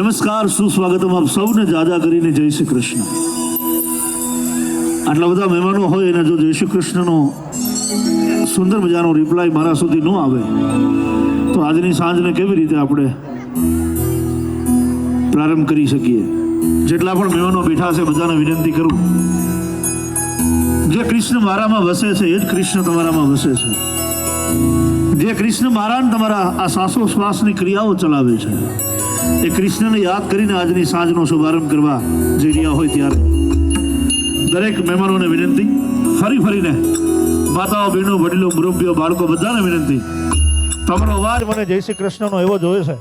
નમસ્કાર, સુસ્વાગતમ આપ સૌને જાજા કરીને જય શ્રી કૃષ્ણ. આટલા બધા મહેમાનો હોય અને જો જય શ્રી કૃષ્ણનો સુંદર મજાનો રિપ્લાય મારા સુધી ન આવે તો આજની સાંજને કેવી રીતે આપણે પ્રારંભ કરી શકીએ. જેટલા પણ મહેમાનો બેઠા છે બધાને વિનંતી કરું, જે કૃષ્ણ મારામાં વસે છે એ જ કૃષ્ણ તમારામાં વસે છે. જે કૃષ્ણ મારા તમારા આ શ્વાસોશ્વાસની ક્રિયાઓ ચલાવે છે એ કૃષ્ણને યાદ કરીને આજની સાંજનો શુભારંભ કરવા જઈ રહ્યા હોય ત્યારે દરેક મહેમાનોને વિનંતી, ફરીને માતાઓ, બહેનો, વડીલો, મુરબ્બીઓ, બાળકો બધાને વિનંતી, તમારો અવાજ મને જય શ્રી કૃષ્ણનો એવો જોયો છે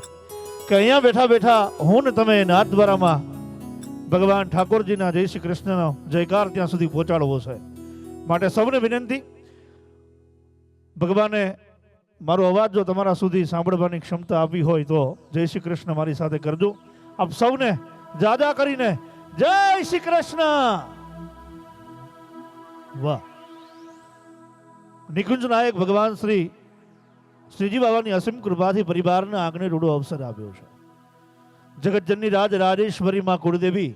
કે અહીંયા બેઠા બેઠા હું ને તમે નાદ દ્વારામાં ભગવાન ઠાકોરજીના જય શ્રી કૃષ્ણનો જયકાર ત્યાં સુધી પહોંચાડવો છે. માટે સૌને વિનંતી, ભગવાને મારો અવાજ જો તમારા સુધી સાંભળવાની ક્ષમતા આપી હોય તો જય શ્રી કૃષ્ણ મારી સાથે કરજો. આપ સૌને જાજા કરીને જય શ્રી કૃષ્ણ. વાહ! નિકુંજ નાયક ભગવાન શ્રીજી બાબાની અસીમ કૃપાથી પરિવારના આંગણે રૂડો અવસર આવ્યો છે. જગતજનની રાજેશ્વરી માં કુળદેવી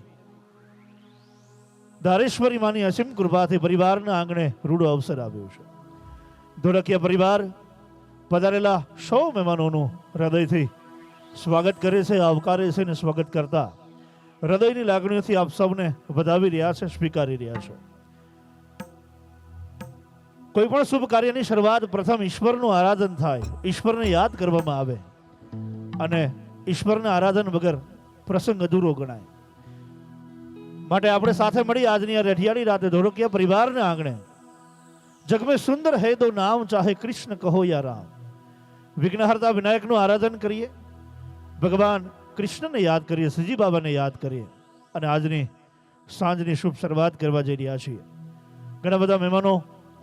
ધારેશ્વરી માની અસીમ કૃપાથી પરિવારના આંગણે રૂડો અવસર આવ્યો છે. ધોળકિયા પરિવાર પધારેલા સૌ મહેમાનોનું હૃદયથી સ્વાગત કરે છે, આવકારે છે અને સ્વાગત કરતા હૃદયની લાગણીઓથી આપ સૌને વધાવી રહ્યા છે, સ્વીકારી રહ્યા છે. કોઈ પણ શુભ કાર્યની શરૂઆત પ્રથમ ઈશ્વરનું આરાધન થાય, ઈશ્વરને યાદ કરવામાં આવે અને ઈશ્વરના આરાધન વગર પ્રસંગ અધૂરો ગણાય. માટે આપણે સાથે મળી આજની આ રઢિયાળી રાતે ધોળકિયા પરિવારના આંગણે જગ में सुंदर है दो नाम चाहे कृष्ण कहो या राम, વિઘ્નહર્તા વિનાયકનું આરાધન કરીએ, ભગવાન કૃષ્ણને યાદ કરીએ, શ્રીજી બાબાને યાદ કરીએ અને આજની સાંજની શુભ શરૂઆત કરવા જઈ રહ્યા છીએ. ઘણા બધા મહેમાનો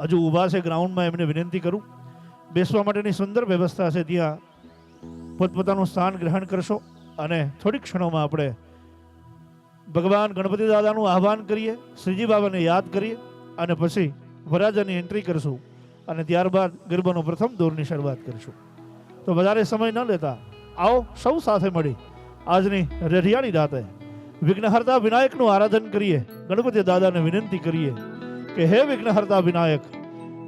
હજુ ઊભા છે ગ્રાઉન્ડમાં, એમને વિનંતી કરું, બેસવા માટેની સુંદર વ્યવસ્થા છે, ત્યાં પોતપોતાનું સ્થાન ગ્રહણ કરશો અને થોડીક ક્ષણોમાં આપણે ભગવાન ગણપતિ દાદાનું આહ્વાન કરીએ, શ્રીજી બાબાને યાદ કરીએ અને પછી વરરાજાની એન્ટ્રી કરશું અને ત્યારબાદ ગરબાનો પ્રથમ દોરની શરૂઆત કરીશું. તો વધારે સમય ન લેતા આવો સૌ સાથે મળી આજની રઢિયાળી રાતે વિઘ્નહર્તા વિનાયકનું આરાધન કરીએ, ગણપતિ દાદાને વિનંતી કરીએ કે હે વિઘ્નહર્તા વિનાયક,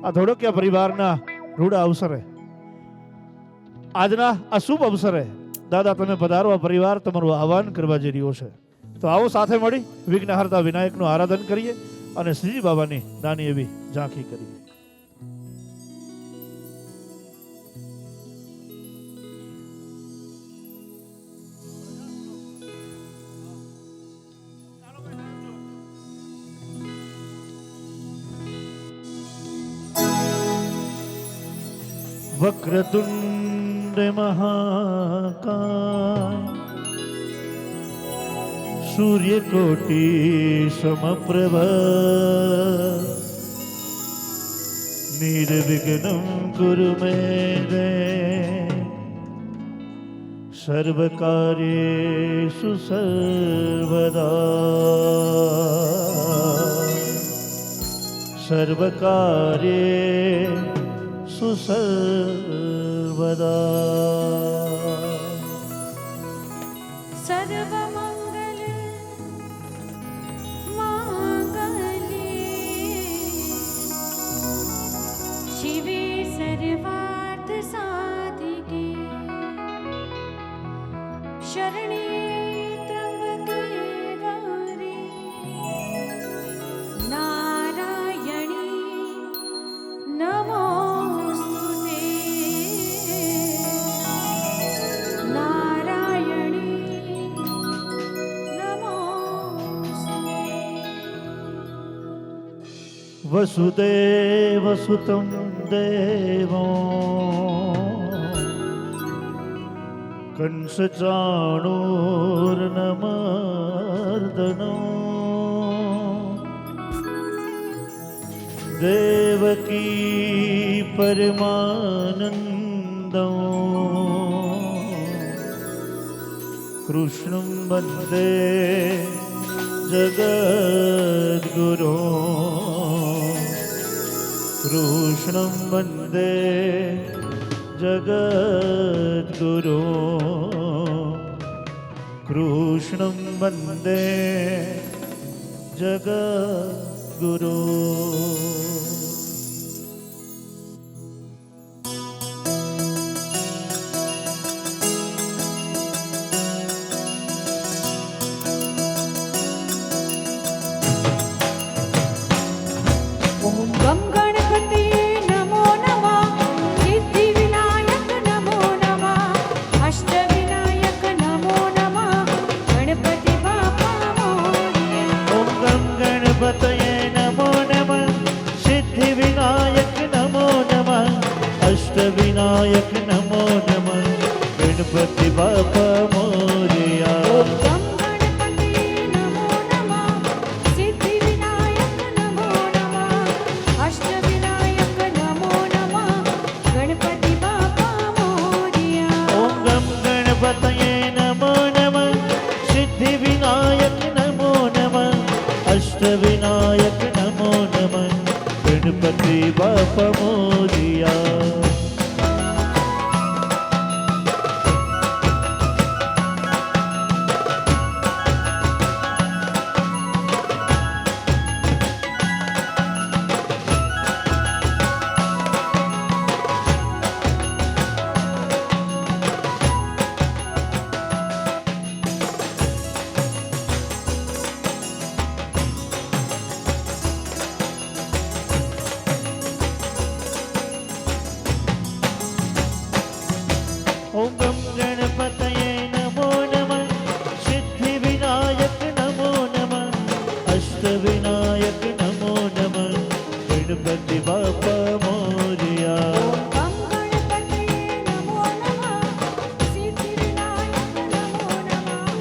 આ ધોળકિયા પરિવારના રૂડા અવસરે, આજના આ શુભ અવસરે દાદા તમે પધારો, આ પરિવાર તમારું આહ્વાન કરવા જઈ રહ્યો છે. તો આવો સાથે મળી વિઘ્નહર્તા વિનાયકનું આરાધન કરીએ અને શ્રીજી બાબાની નાની એવી ઝાંખી કરીએ. વક્રતુંડ મહાકાય સૂર્યકોટી સમપ્રભ નિર્વિઘ્नं કુરુ મે દેવ સર્વકાર્યેષુ સર્વદા સર્વકાર્યેષુ સર્વદા. વસુદેવ સુતં દેવો કંસ ચાણૂર્નમર્દનો દેવકી પરમાનંદો કૃષ્ણં વંદે જગદ્ગુરો કૃષ્ણં વંદે જગદ્ગુરો कृष्णं वन्दे जगद्गुरु। ओम गम गणपतये नमो नमः, सिद्धिविनायक नमो नमः, अष्टविनायक नमो नमः, गणपति बाप्पा मोरया। ओम गम गणपतये नमो नमः, सिद्धिविनायक नमो नमः, अष्टविनायक नमो नमः, गणपति बाप्पा मोरया। ओम गम गणपतये नमो नमः, सिद्धिविनायक नमो नमः, अष्टविनायक नमो नमः, गणपति बाप्पा मोरया। ओम गम गणपतये नमो नमः, सिद्धिविनायक नमो नमः, अष्टविनायक नमो नमः, गणपति बाप्पा मोरया। ओम गम गणपतये नमो नमः, सिद्धिविनायक नमो नमः, अष्टविनायक नमो नमः, गणपति बाप्पा मोरया। गम गणपतये नमो नमः, सिद्धिविनायक नमो नमः,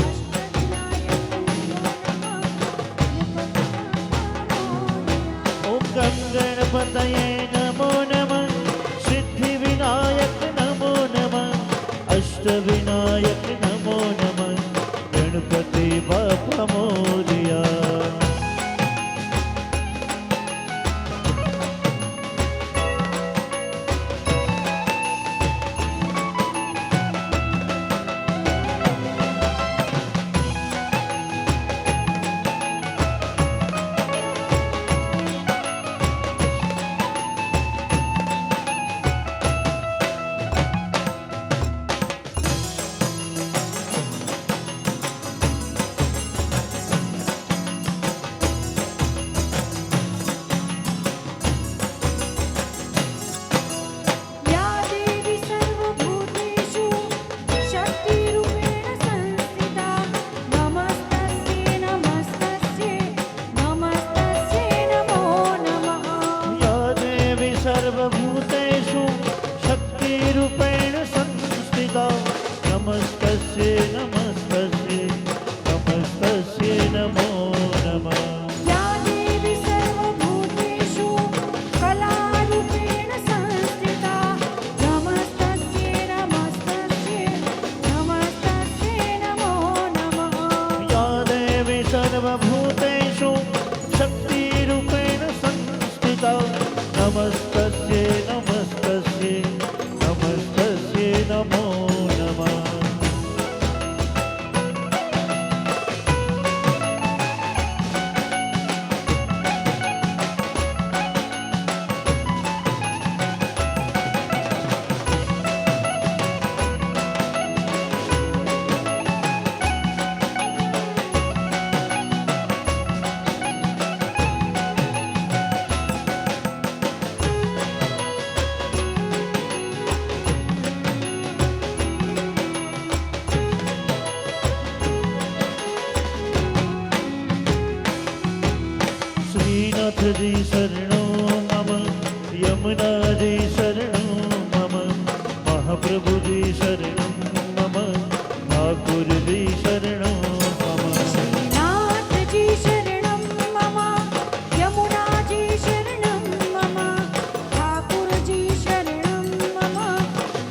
अष्टविनायक नमो नमः, गणपति बाप्पा मोरया। ओम गम गणपतये नमो नमः, सिद्धिविनायक नमो नमः, अष्टविनायक नमो नमः, गणपति बाप्पा मोरया। या देवी सर्वभूतेषु शक्तिरूपेण संस्थिता, नमस्तस्यै नमस्तस्यै नमस्तस्यै नमो नमः। या देवी सर्वभूतेषु शक्तिरूपेण संस्थिता, नमस्तस्यै नमस्तस्यै नमस्तस्यै नमो नमः। या देवी सर्वभूतेषु कलारूपेण संस्थिता, नमस्तस्यै नमस्तस्यै नमस्तस्यै नमो नमः। या देवी सर्वभूतेषु शक्तिरूपेण संस्थिता, नमस्तस्यै नमस्तस्यै नमस्तस्यै नमो नमः। श्रीनाथ जी शरणो मम, यमुना जी शरणो मम, महाप्रभु जी शरणो मम, ठाकुर जी शरणो मम। श्रीनाथ जी शरणं मम, यमुना जी शरणं मम, ठाकुर जी शरणं मम,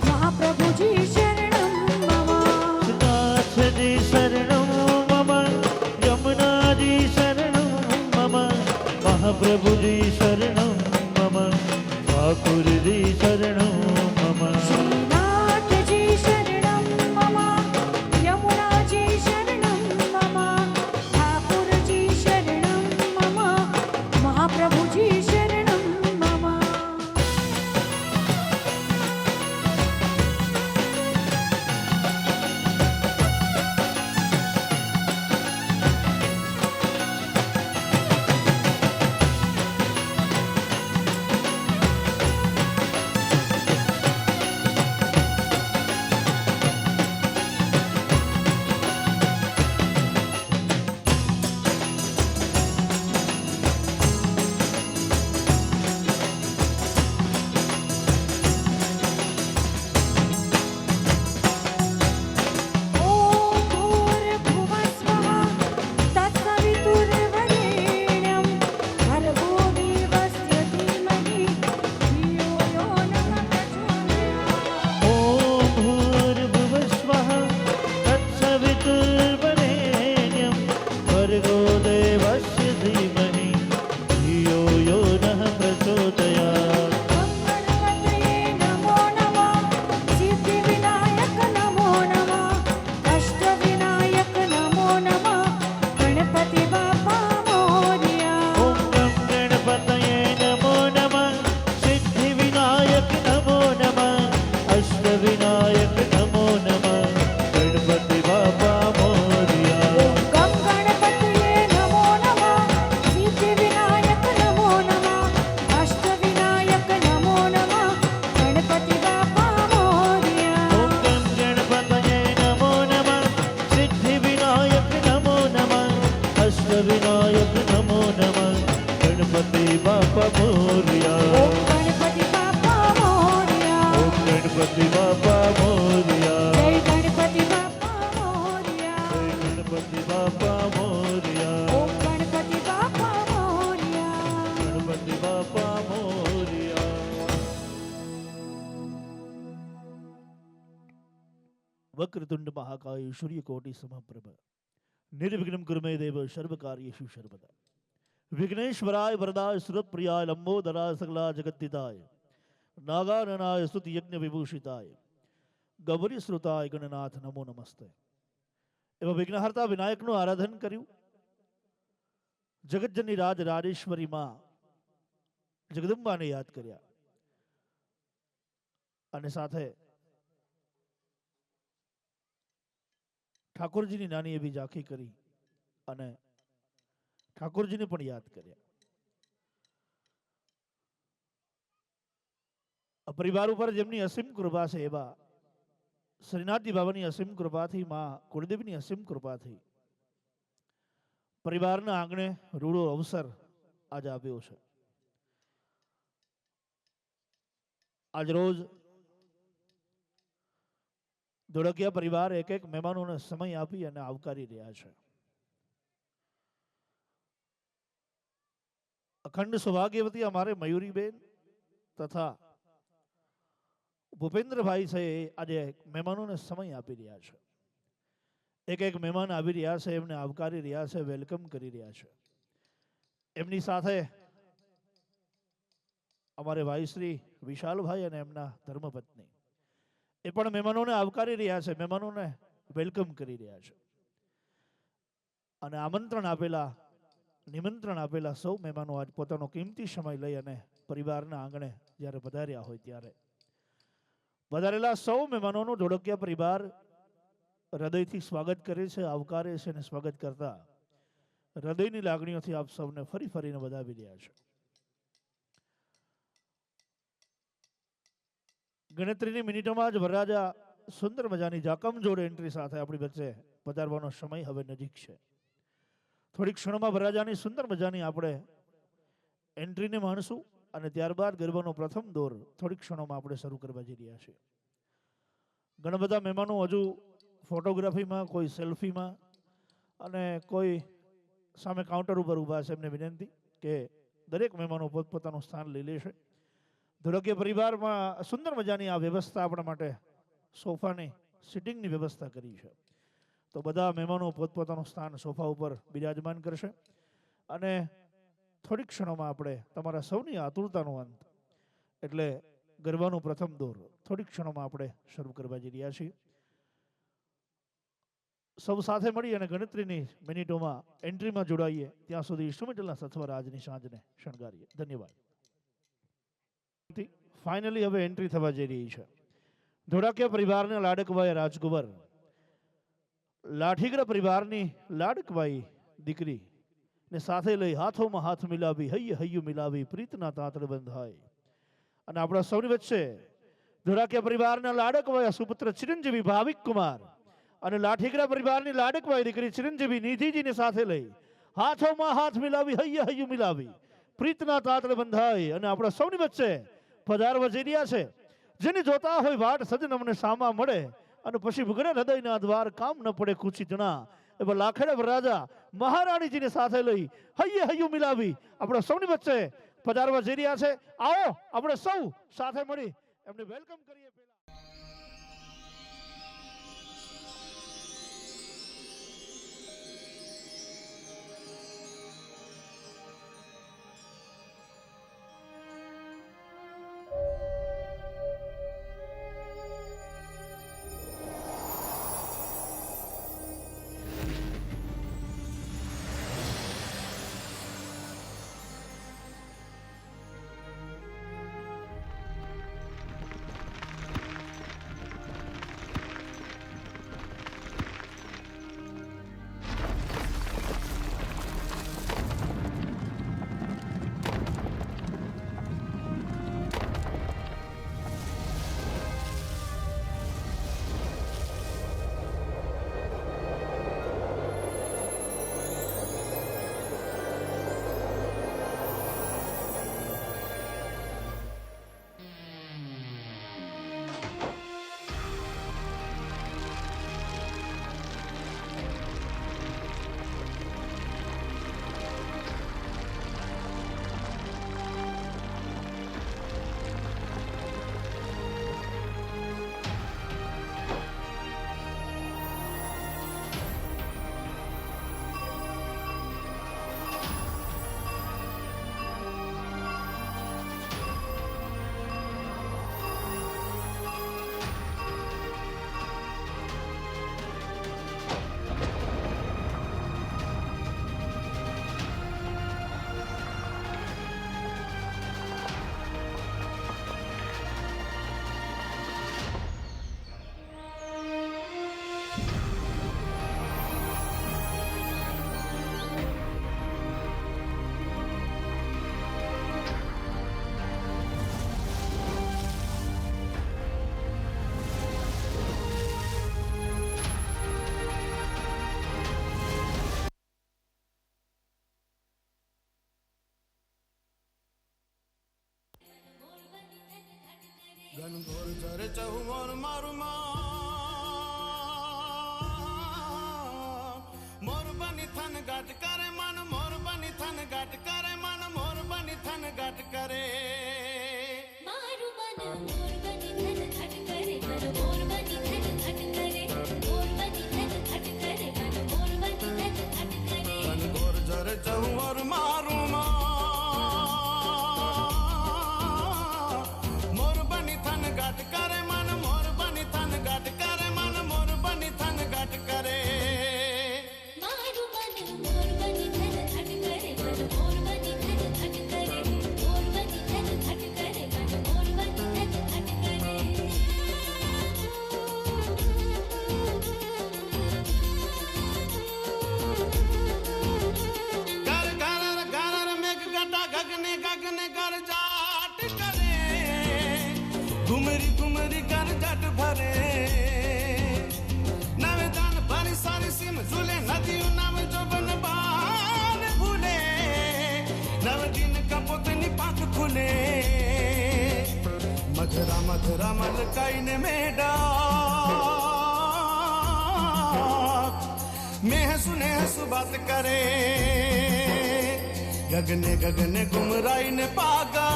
महाप्रभु जी शरणं मम। नाथ जी शरणो मम, यमुना जी शरणो मम, महाप्रभु जी शरणो मम, ठाकुर जी शरणो मम। श्रीनाथ जी शरणं मम, यमुना जी બાપા મોરિયા, જય ગણપતિ બાપા મોરયા. જય ગણપતિ બાપા મોરિયા, ઓમ ગણપતિ બાપા મોરયા. ગણપતિ બાપા મોરિયા. વક્રતુંડ મહાકાય સૂર્યકોટિ સમપ્રભ નિર્વિઘ્નમ કુરુ મે દેવ સર્વકાર્યેષુ સર્વદા. વિઘ્નેશ્વરાય વરદાય સુરપ્રિયાય લંબોદરાય સકલા જગદ્દિતાય નાગાનનાય સ્તુતિ યજ્ઞ વિભૂષિતાય ગૌરી શ્રુતાય ગણનાથ નમો નમસ્તે. એવા વિઘ્નહર્તા વિનાયકનું આરાધન કર્યું. જગતજનની રાજ રાજેશ્વરી માં જગદંબાને યાદ કર્યા અને સાથે ઠાકોરજીની નાની એવી ઝાંખી કરી અને ઠાકોરજીને પણ યાદ કર્યા. પરિવાર ઉપર જેમની અસીમ કૃપા છે એવા શ્રીનાથજી બાબાની અસીમ કૃપાથી, માં કુળદેવીની અસીમ કૃપાથી પરિવારના આંગણે રૂડો અવસર આજે આવ્યો છે. આજ રોજ ધોળકિયા પરિવાર એક એક મહેમાનોને સમય આપી અને આવકારી રહ્યા છે. અખંડ સૌભાગ્યવતી અમારે મયુરીબેન તથા ભૂપેન્દ્રભાઈ છે એ આજે મહેમાનોને સમય આપી રહ્યા છે. એક એક મહેમાન આવી રહ્યા છે, એમને આવકારી રહ્યા છે, વેલકમ કરી રહ્યા છે. એમની સાથે અમારે ભાઈશ્રી વિશાલભાઈ અને એમના ધર્મપત્ની એ પણ મહેમાનોને આવકારી રહ્યા છે, મહેમાનોને વેલકમ કરી રહ્યા છે. અને નિમંત્રણ આપેલા સૌ મહેમાનો આજ પોતાનો કિંમતી સમય લઈ અને પરિવારના આંગણે જ્યારે પધાર્યા હોય ત્યારે વધારેલા સૌ મહેમાનોનું ધોળકિયા પરિવાર હૃદયથી સ્વાગત કરે છે, આવકારે છે અને સ્વાગત કરતા હૃદયની લાગણીઓથી આપ સૌને ફરી ફરીને વધાવી રહ્યા છે. ગણતરીની મિનિટોમાં જ વરરાજા સુંદર મજાની જાકમ જોડે એન્ટ્રી સાથે આપણી વચ્ચે પધારવાનો સમય હવે નજીક છે. થોડીક ક્ષણોમાં વરરાજાની સુંદર મજાની આપણે એન્ટ્રીને માણશું અને ત્યારબાદ ગરબાનો પ્રથમ દોર થોડીક ક્ષણોમાં આપણે શરૂ કરવા જઈ રહ્યા છીએ. ઘણા બધા મહેમાનો હજુ ફોટોગ્રાફીમાં, કોઈ સેલ્ફીમાં અને કોઈ સામે કાઉન્ટર ઉપર ઊભા છે. એમને વિનંતી કે દરેક મહેમાનો પોતપોતાનું સ્થાન લઈ લેશે. ધોળકિયા પરિવારમાં સુંદર મજાની આ વ્યવસ્થા આપણા માટે સોફાની સિટિંગની વ્યવસ્થા કરી છે. તો બધા મહેમાનો પોતપોતાનું સ્થાન સોફા ઉપર બિરાજમાન કરશે અને થોડીક ક્ષણોમાં આપણે તમારા સૌની આતુરતાનો અંત એટલે ગરબાનું પ્રથમ દોર થોડીક ક્ષણોમાં આપણે શરૂ કરવા જઈ રહ્યા છીએ. સૌ સાથે મળી અને ગણતરીની મિનિટોમાં એન્ટ્રીમાં જોડાઈએ. ત્યાં સુધી ઇન્સ્ટ્રુમેન્ટલના સથવાર આજની સાંજને શણગારીએ. ધન્યવાદ. ફાઇનલી હવે એન્ટ્રી થવા જઈ રહી છે. ધોળકિયા પરિવારના લાડકવાઈ રાજકુંવર, લાઠીગરા પરિવારની લાડકવાઈ દીકરી ને સાથે લઈ હાથોમાં હાથ મિલાવી, હૈયે હૈયું મિલાવી, પ્રીતના તાતર બંધાય. અને આપણા સૌની વચ્ચે ધોળકિયા પરિવારના લાડકવાઈ સુપુત્ર ચિરંજીવી ભાવિક કુમાર અને લાઠીગરા પરિવારની લાડકવાઈ દીકરી ચિરંજીવી નિધિજીને સાથે લઈ હાથોમાં હાથ મિલાવી, હૈયે હૈયું મિલાવી, પ્રીતના તાતર બંધાય. અને આપણા સૌની વચ્ચે પધારવા જઈ રહ્યા છે. જેને જોતા હોય વાટ સજન અમને સામા મળે અને પછી ભગને હૃદયના દ્વાર કામ ન પડે કુચિતના. એવા લાખેડા વરરાજા મહારાણીજીને સાથે લઈ હૈયે હૈયું મિલાવી આપણા સૌની વચ્ચે પધારવા જઈ રહ્યા છે. આવો આપણે સૌ સાથે મળી એમને વેલકમ કરીએ. પહેલા पधरा मलकाई ने मेडा मैं सुने हसु बात करे गगने गगने गुमराई ने पागा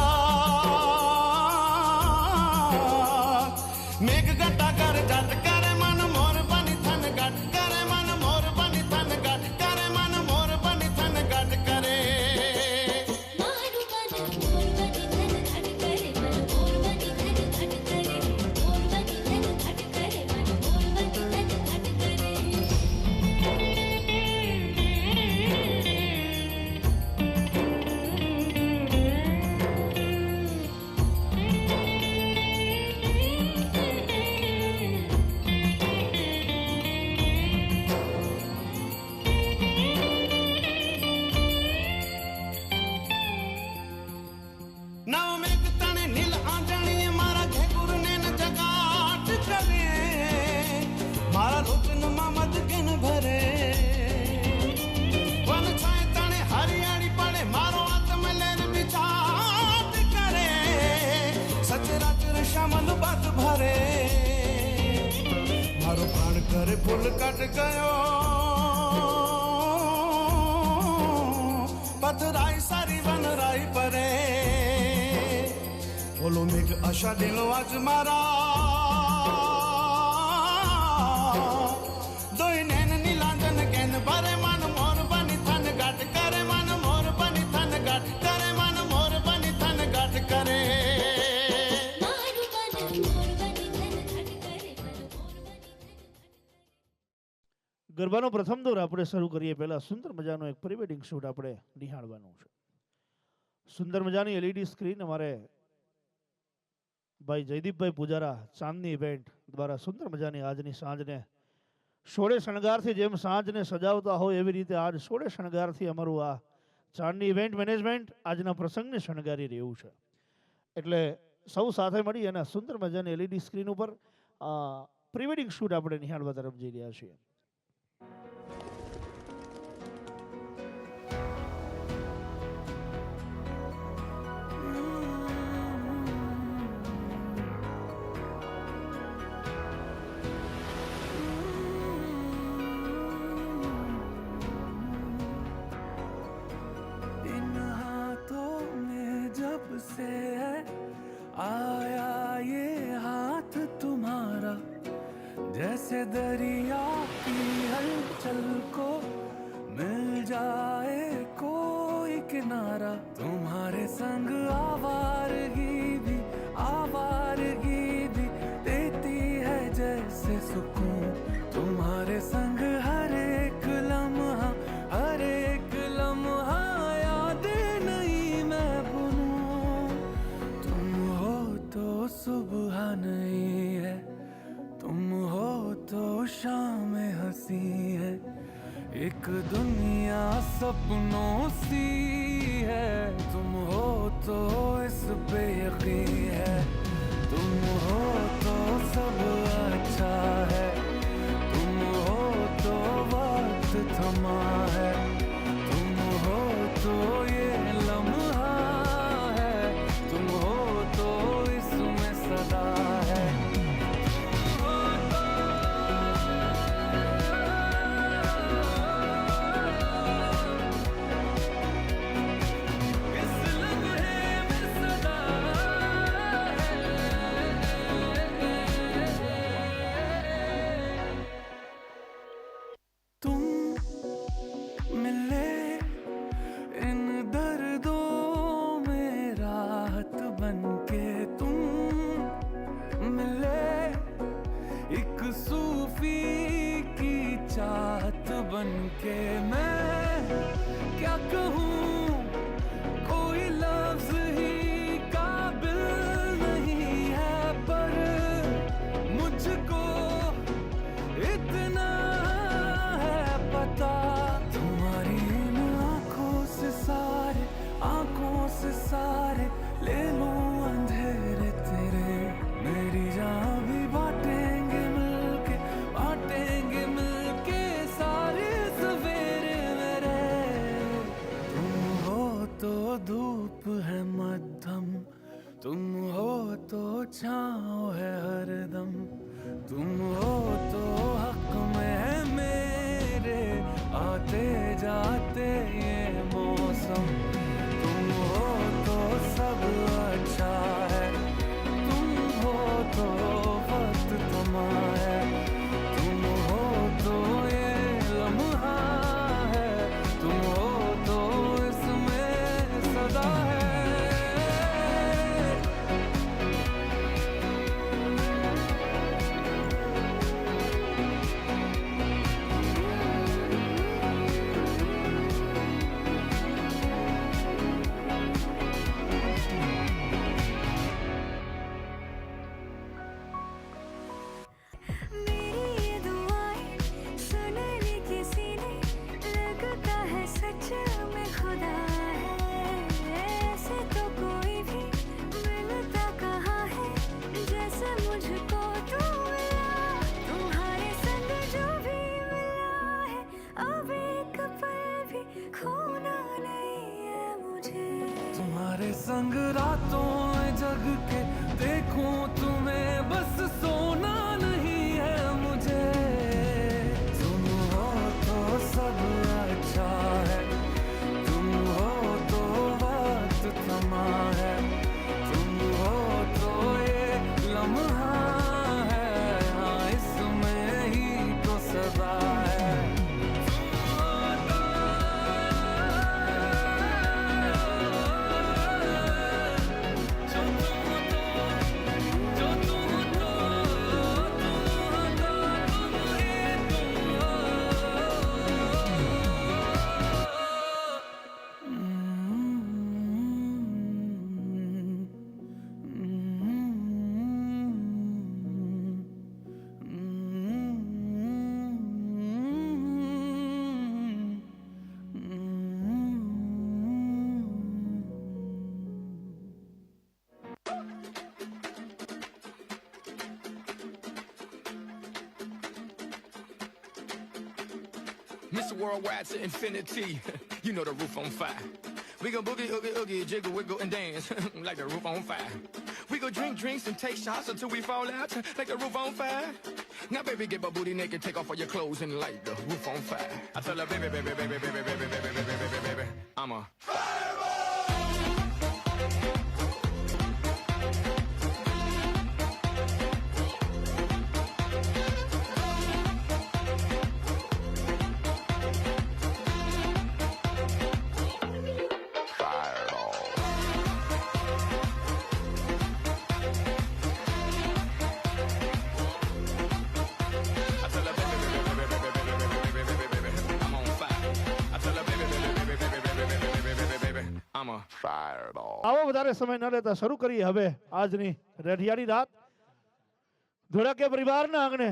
मेघ गटा कर जट करे मन मोर बनी थन गट करे मन मोर बनी थन गट करे मन मोर बनी थन गट करे मारू बन मोर बनी धन घट करे मन मोर बनी धन घट करे मोर बनी धन घट करे मन मोर बनी धन घट करे नव मेघ तने नील आंजणी मारा घेकुर ने न जगाट करे मारा लोचन मामद किन भरे वन छाए तने हरियाणी पड़े मारो आत्म लेर बिचाट करे सचराचर श्यामल बात भरे मारो प्राण करे फूल कट गयो पथराई सारी वन राई परे बोलो मेघ आशा दिलो आज मारा दोई नैन नीलांजन गैन भरे मन मोर बनी थन गट करे मन मोर बनी थन गट करे मन मोर बनी थन गट करे मारू बन मोर बनी धन घट करे मन मोर बनी धन ગરબાનો પ્રથમ દોર આપણે શરૂ કરીએ પહેલા સુંદર મજાનો એક પ્રી વેડિંગ શૂટ આપણે નિહાળવાનું છે. સુંદર મજાની એલઈડી સ્ક્રીન અમારે ભાઈ જયદીપભાઈ પૂજારા ચાંદની ઇવેન્ટ દ્વારા સુંદર મજાની આજની સાંજને સોળે શણગારથી જેમ સાંજને સજાવતા હોય એવી રીતે આજ સોળે શણગારથી અમારું આ ચાંદની ઇવેન્ટ મેનેજમેન્ટ આજના પ્રસંગને શણગારી રહ્યું છે. એટલે સૌ સાથે મળી અને સુંદર મજાની એલઈડી સ્ક્રીન ઉપર પ્રી વેડિંગ શૂટ આપણે નિહાળવા તરફ જઈ રહ્યા છીએ. इन हाथों में जब से है आया ये हाथ तुम्हारा जैसे दरिया की हलचल को मिल जाए कोई किनारा तुम्हारे संग आवारगी भी देती है जैसे सुकून तुम्हारे संग हर एक लम्हा यादें नहीं मैं भूलूं तुम हो तो सुबह नहीं है तुम हो तो शाम हंसी है एक दुनिया सपनों सी है तुम हो तो इस पे यकीन है तुम हो तो सब अच्छा है तुम हो तो वक्त थमा है तुम हो तो ये लम्हा है तुम हो तो इसमें सदा है इस लम्हे में सदा तुम मिले इन दर्दों में राहत बनके तुम मिले एक सूफी की चाहत बनके मैं क्या कहूँ कोई लफ्ज ही काबिल नहीं है पर मुझको इतना है पता तुम्हारी इन आंखों से सारे ले लूं अंधेरे तेरे मेरी जान भी बांटेंगे मिलके सारे सवेरे तुम्हारे संग रातों में जग के देखूं तुम्हें, बस सोना नहीं है मुझे। तुम हो तो सब अच्छा है, तुम हो तो वक्त थमा है, तुम हो तो ये लम्हा है, हाँ इसमें ही तो सदा है। Mr. Worldwide to infinity. You know the roof on fire. We go boogie, oogie, oogie, jiggle, wiggle, and dance like the roof on fire. We go drink drinks and take shots until we fall out like the roof on fire. Now, baby, get my booty naked, take off all your clothes and light the roof on fire. I tell her, baby, baby, baby, baby, baby, baby, baby, baby, baby, I'm a fireball. આવો વધારે સમય ન લેતા શરૂ કરીએ હવે આજની રઢિયાળી રાત. ધોળાકીયા પરિવારના આંગણે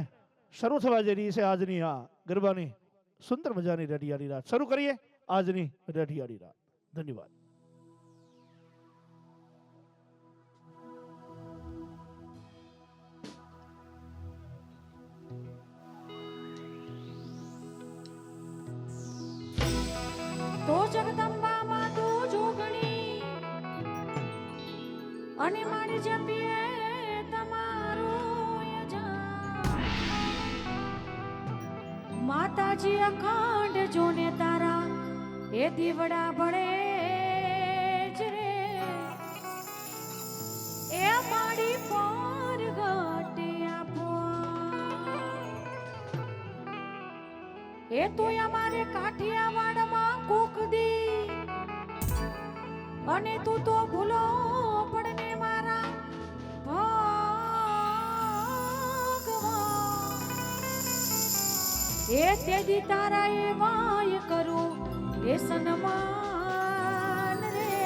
શરૂ થવા જઈ રહી છે આજની આ ગરબાની સુંદર મજાની રઢિયાળી રાત. શરૂ કરીએ આજની રઢિયાળી રાત. ધન્યવાદ. તો જગદંબા માં તું જોગણી અને મારી જપીએ તમારો યજન. માતાજી અખંડ જોને તારા એ દીવડા ભળે જ રે, એ મારી પર ગટે આપો. એ તો અમારે કાઠિયાવાડમાં કોક દી, અને તું તો ભૂલો પડને મારા ભગવાન. એ તેદી તારા એ વાય કરું એ સન્માન રે,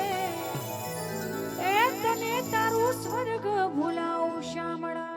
એ તને તારું સ્વર્ગ ભૂલાવું શામળા.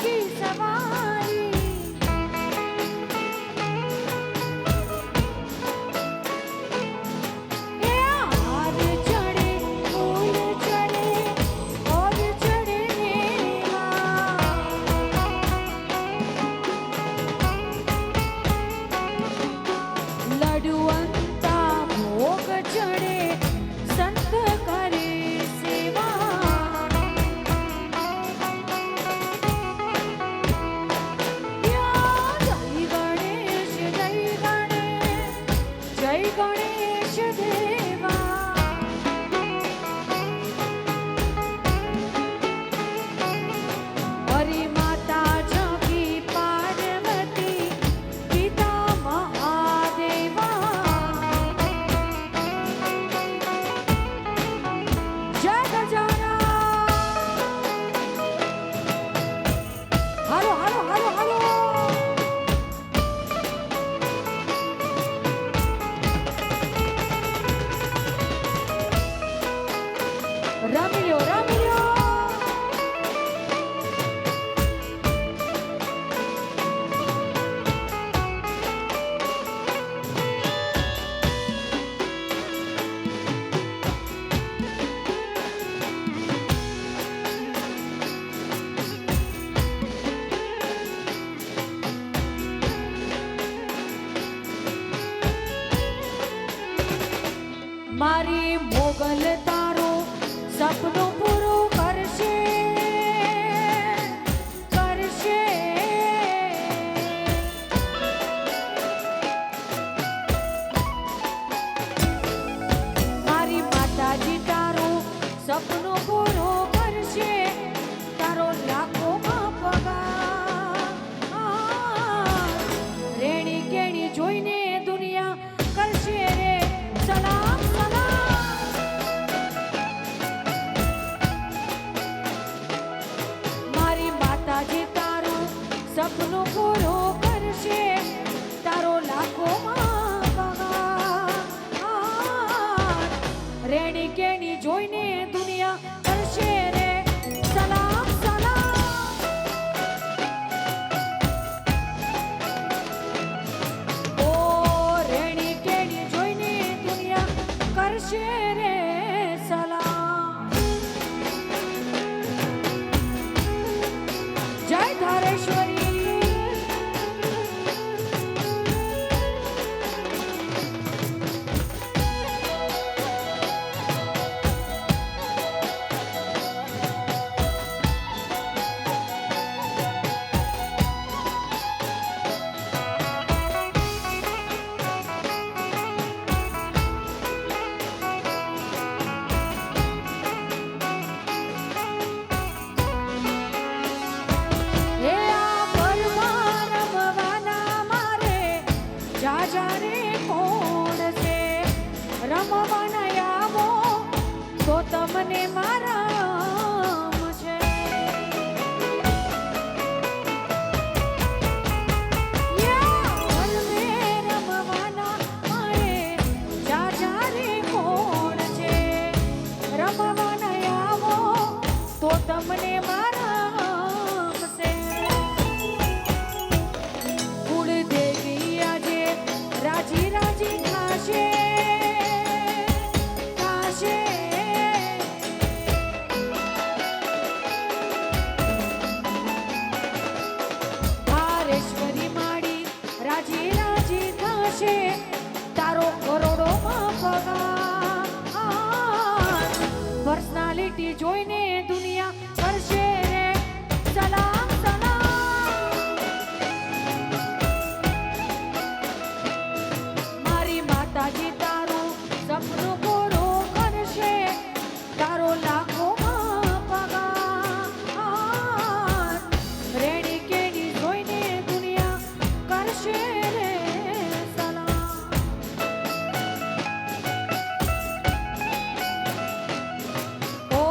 की सवारी ए हार चढ़े फूल चढ़े और चढ़े मेवा लडुअंता भोग चढ़े संत करे सेवा या जय गणेश जय गणेश देवा हरि माता जगी पार्वती पिता महादेवा जय Gajanan hello hello hello hello रमियो रमियो મારી મોગલ તારો સપનું પૂરું કરશે કરશે મારી માતાજી તારું સપનું પૂરું કરશે તારો લાખોમાં પગાર રેણી કેણી જોઈને દુનિયા કરશે રે સલામ સલામ મારી માતાજી તારું સપનું પૂરું કરશે તારો લાખોમાં પગાર રેણી કેણી જોઈને દુનિયા કરશે રે સલામ સલામ ઓ રેણી કેણી જોઈને દુનિયા કરશે રે સલામ જય ધારેશ્વરી હે આ પરમાં રમવાના મારે જાજા રે કોણ છે રમવાના આવો તો તમને મારા છે યા વનમે રમવાના મારે જાજા રે કોણ છે રમવાના આવો તો તમને મારા છે કુળદેવી આજે રાજી રાજી થાશે થાશે ધારેશ્વરી માડી રાજી રાજી થાશે તારો કરોડોમાં પગાર પર્સનાલિટી જોઈને દુનિયા કરશે રે સલામ સલામ મારી માતાજી તારું સપનું પૂરું કરશે તારો લાખોમાં પગાર રેણી કેણી જોઈને દુનિયા કરશે રે સલામ ઓ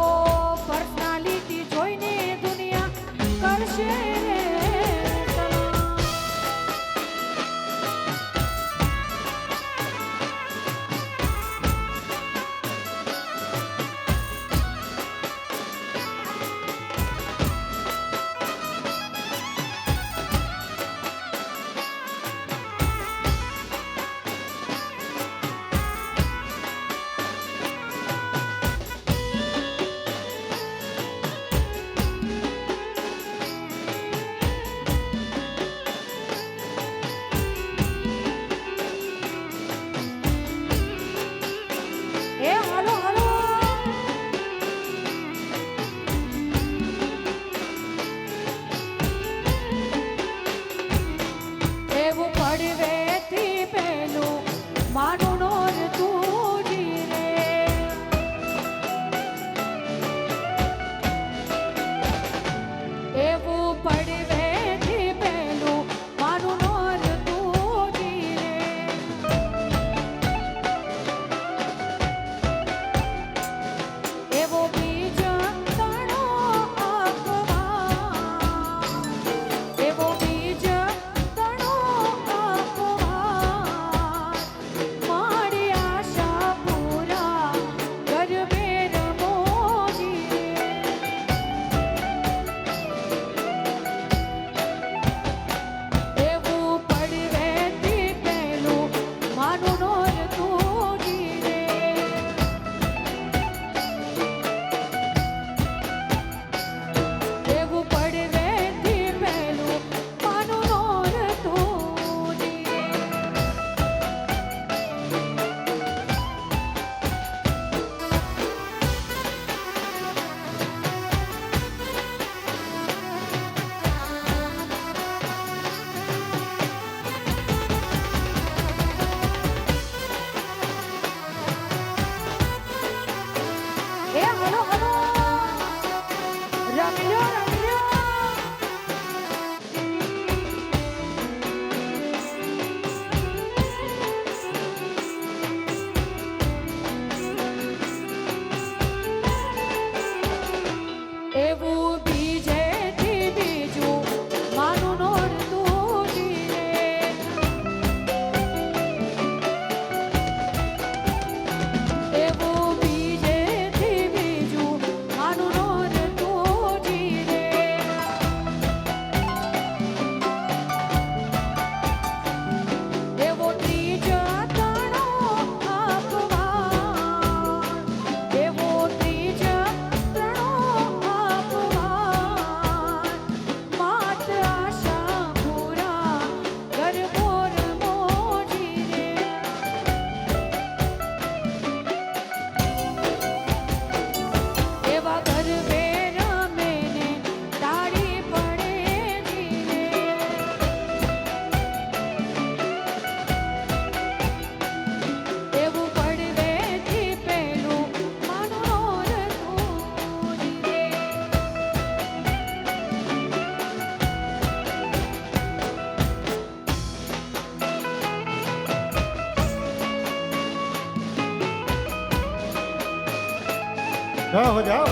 જાઓ જાઓ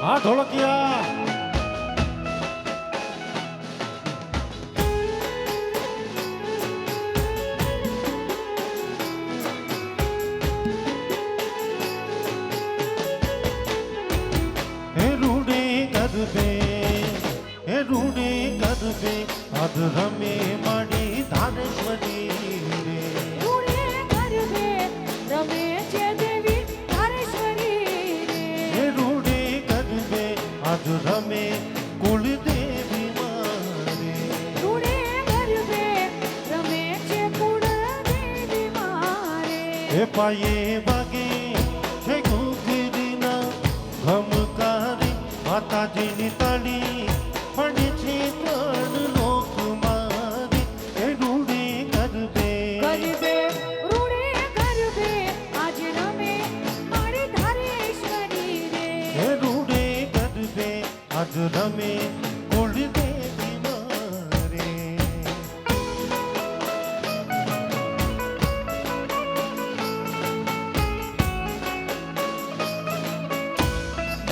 હા ઢોલકિયા હે રૂડે ગરબે હે રૂડે ગરબે અધ રમે માડી ધાનેશ્વરી રે રૂડે ગરબે રમે છે દેવી ધારેશ્વરી રે. હે રૂડે ગરબે અધ રમે કુળદેવી મારે રૂડે ગરબે રમે છે કુળદેવી મારે. હે પાયે વાગે છે ઘૂઘરીના ઘમકારી માતાજીની તાળી પડે છે ત્રણ લોક મારી હે રૂડે ગરબે ગરબે રૂડે ગરબે આજ રમે મારી ધારેશ્વરી રે. હે રૂડે ગરબે આજ રમે કુળદેવી મારે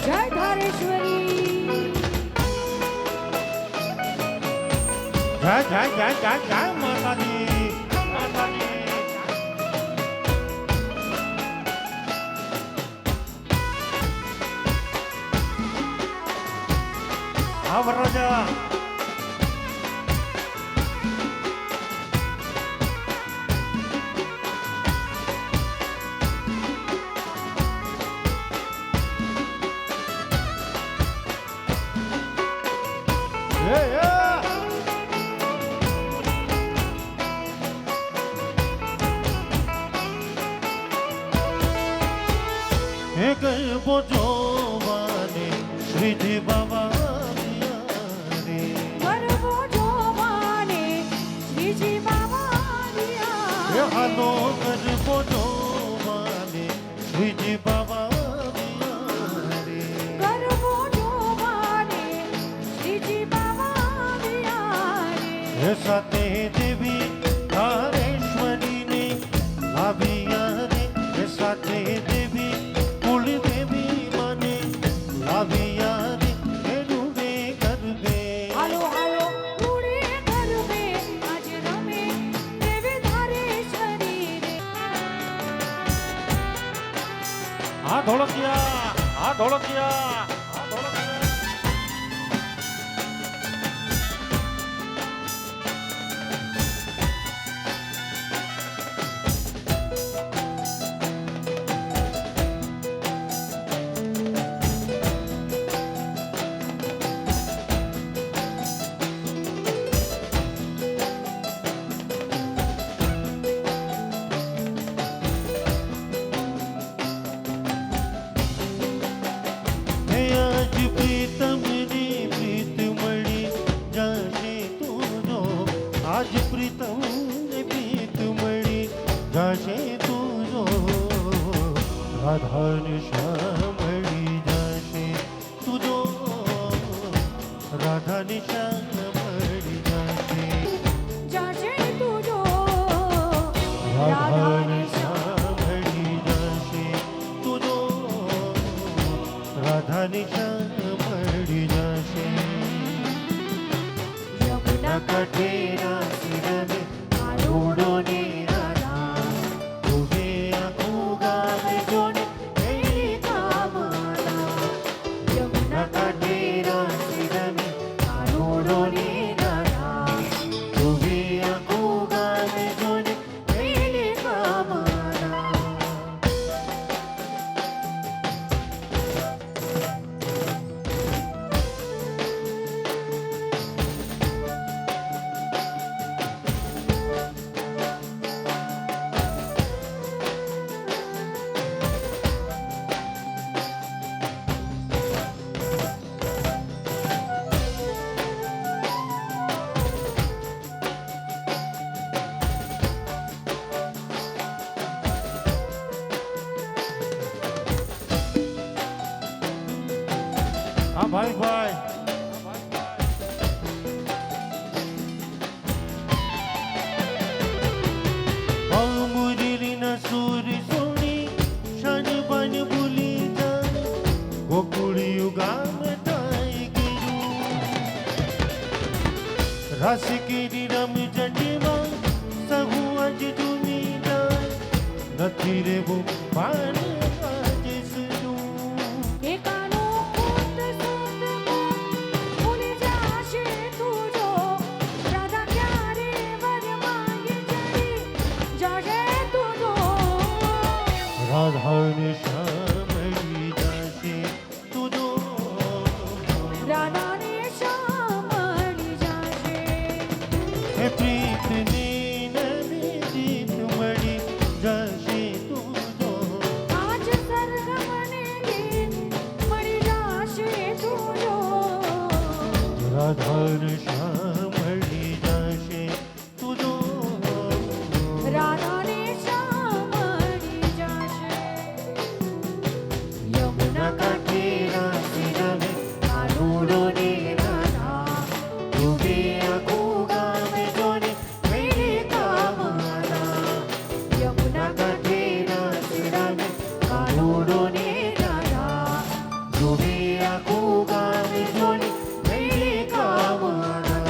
જય ધારેશ્વરી. જય જય જય જય જય માતાજી માતાજી આ વરરાજા હે ગરબો જોવાને શ્રીજી બાબા આવ્યા રે ગરબો જોવાને શ્રીજી બાબા હે આવ્યા. હાલો ગરબો જોવાને શ્રીજી બાબા આવ્યા રે ગરબો જોવાને શ્રીજી બાબા આવ્યા રે. હે સાથે દેવી ધારેશ્વરીને લાવ્યા રે હે સાથે દેવી કુળદેવી મને લાવ્યા રે હે રૂડે ગરબે હાલો હાલો રૂડે ગરબે આજ રમે દેવી ધારેશ્વરી રે. આ ઢોલકિયા આ ઢોલકિયા આ ઢોલકિયા હે આજ પ્રીતમની પ્રીત મળી જાશે તું જો આજ પ્રીતમની પ્રીત મળી જાશે તું જો રાધાને શ્યામ મળી જાશે તું જો રાધાને શ્યામ મળી જાશે જાશે તુજો રાધાને શ્યામ મળી જાશે તું જો રાધાની શ્યામ મળી જશે યમુના કાંઠે રાસી રમે આરોડો ને રાધા તુવે આખું ગામ જોને એની કામના યમુના કાંઠે રાસી રમે આરોડો ને રાધા તુવે આખું ગામ જોને એની કામના ભાઈ ભાઈ રાસ કેરી રમ જટમાં સહુ અજ જૂની જાય નથી રેવું પાન આજે સનું એકાનો કૂત સૂતમાં ભૂલી જાશે તું જો રાધા ક્યારે વરમાઈ ચડી જાજે તું જો રાધાને શામળી જાશે તુજો રાધાને શામળી જાશે હે પ્રીતની નવી જીત મળી જશે તુજો આજ સરગમને ગીત મળી જાશે તું જો રાધાને શામળી જશે તુજો રાધાને શામળી જાશે યમુના કાંઠે રાસે રમે કાનુડો ને રાધા ડૂબે આખું ગામ જોને મેરે કામ આના યમુના કાંઠે રાસે રમે કાનુડો ને રાધા ડૂબે આખું ગામ જોને મેરે કામ આના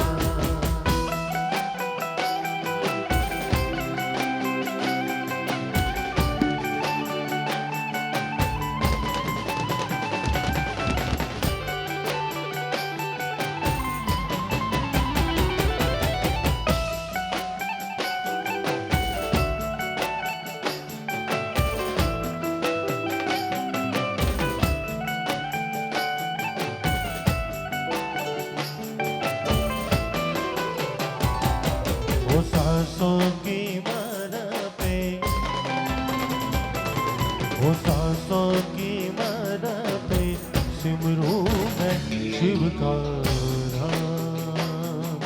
वो सांसों की मारा पे वो सांसों की मारा पे सिमरू मैं शिव का नाम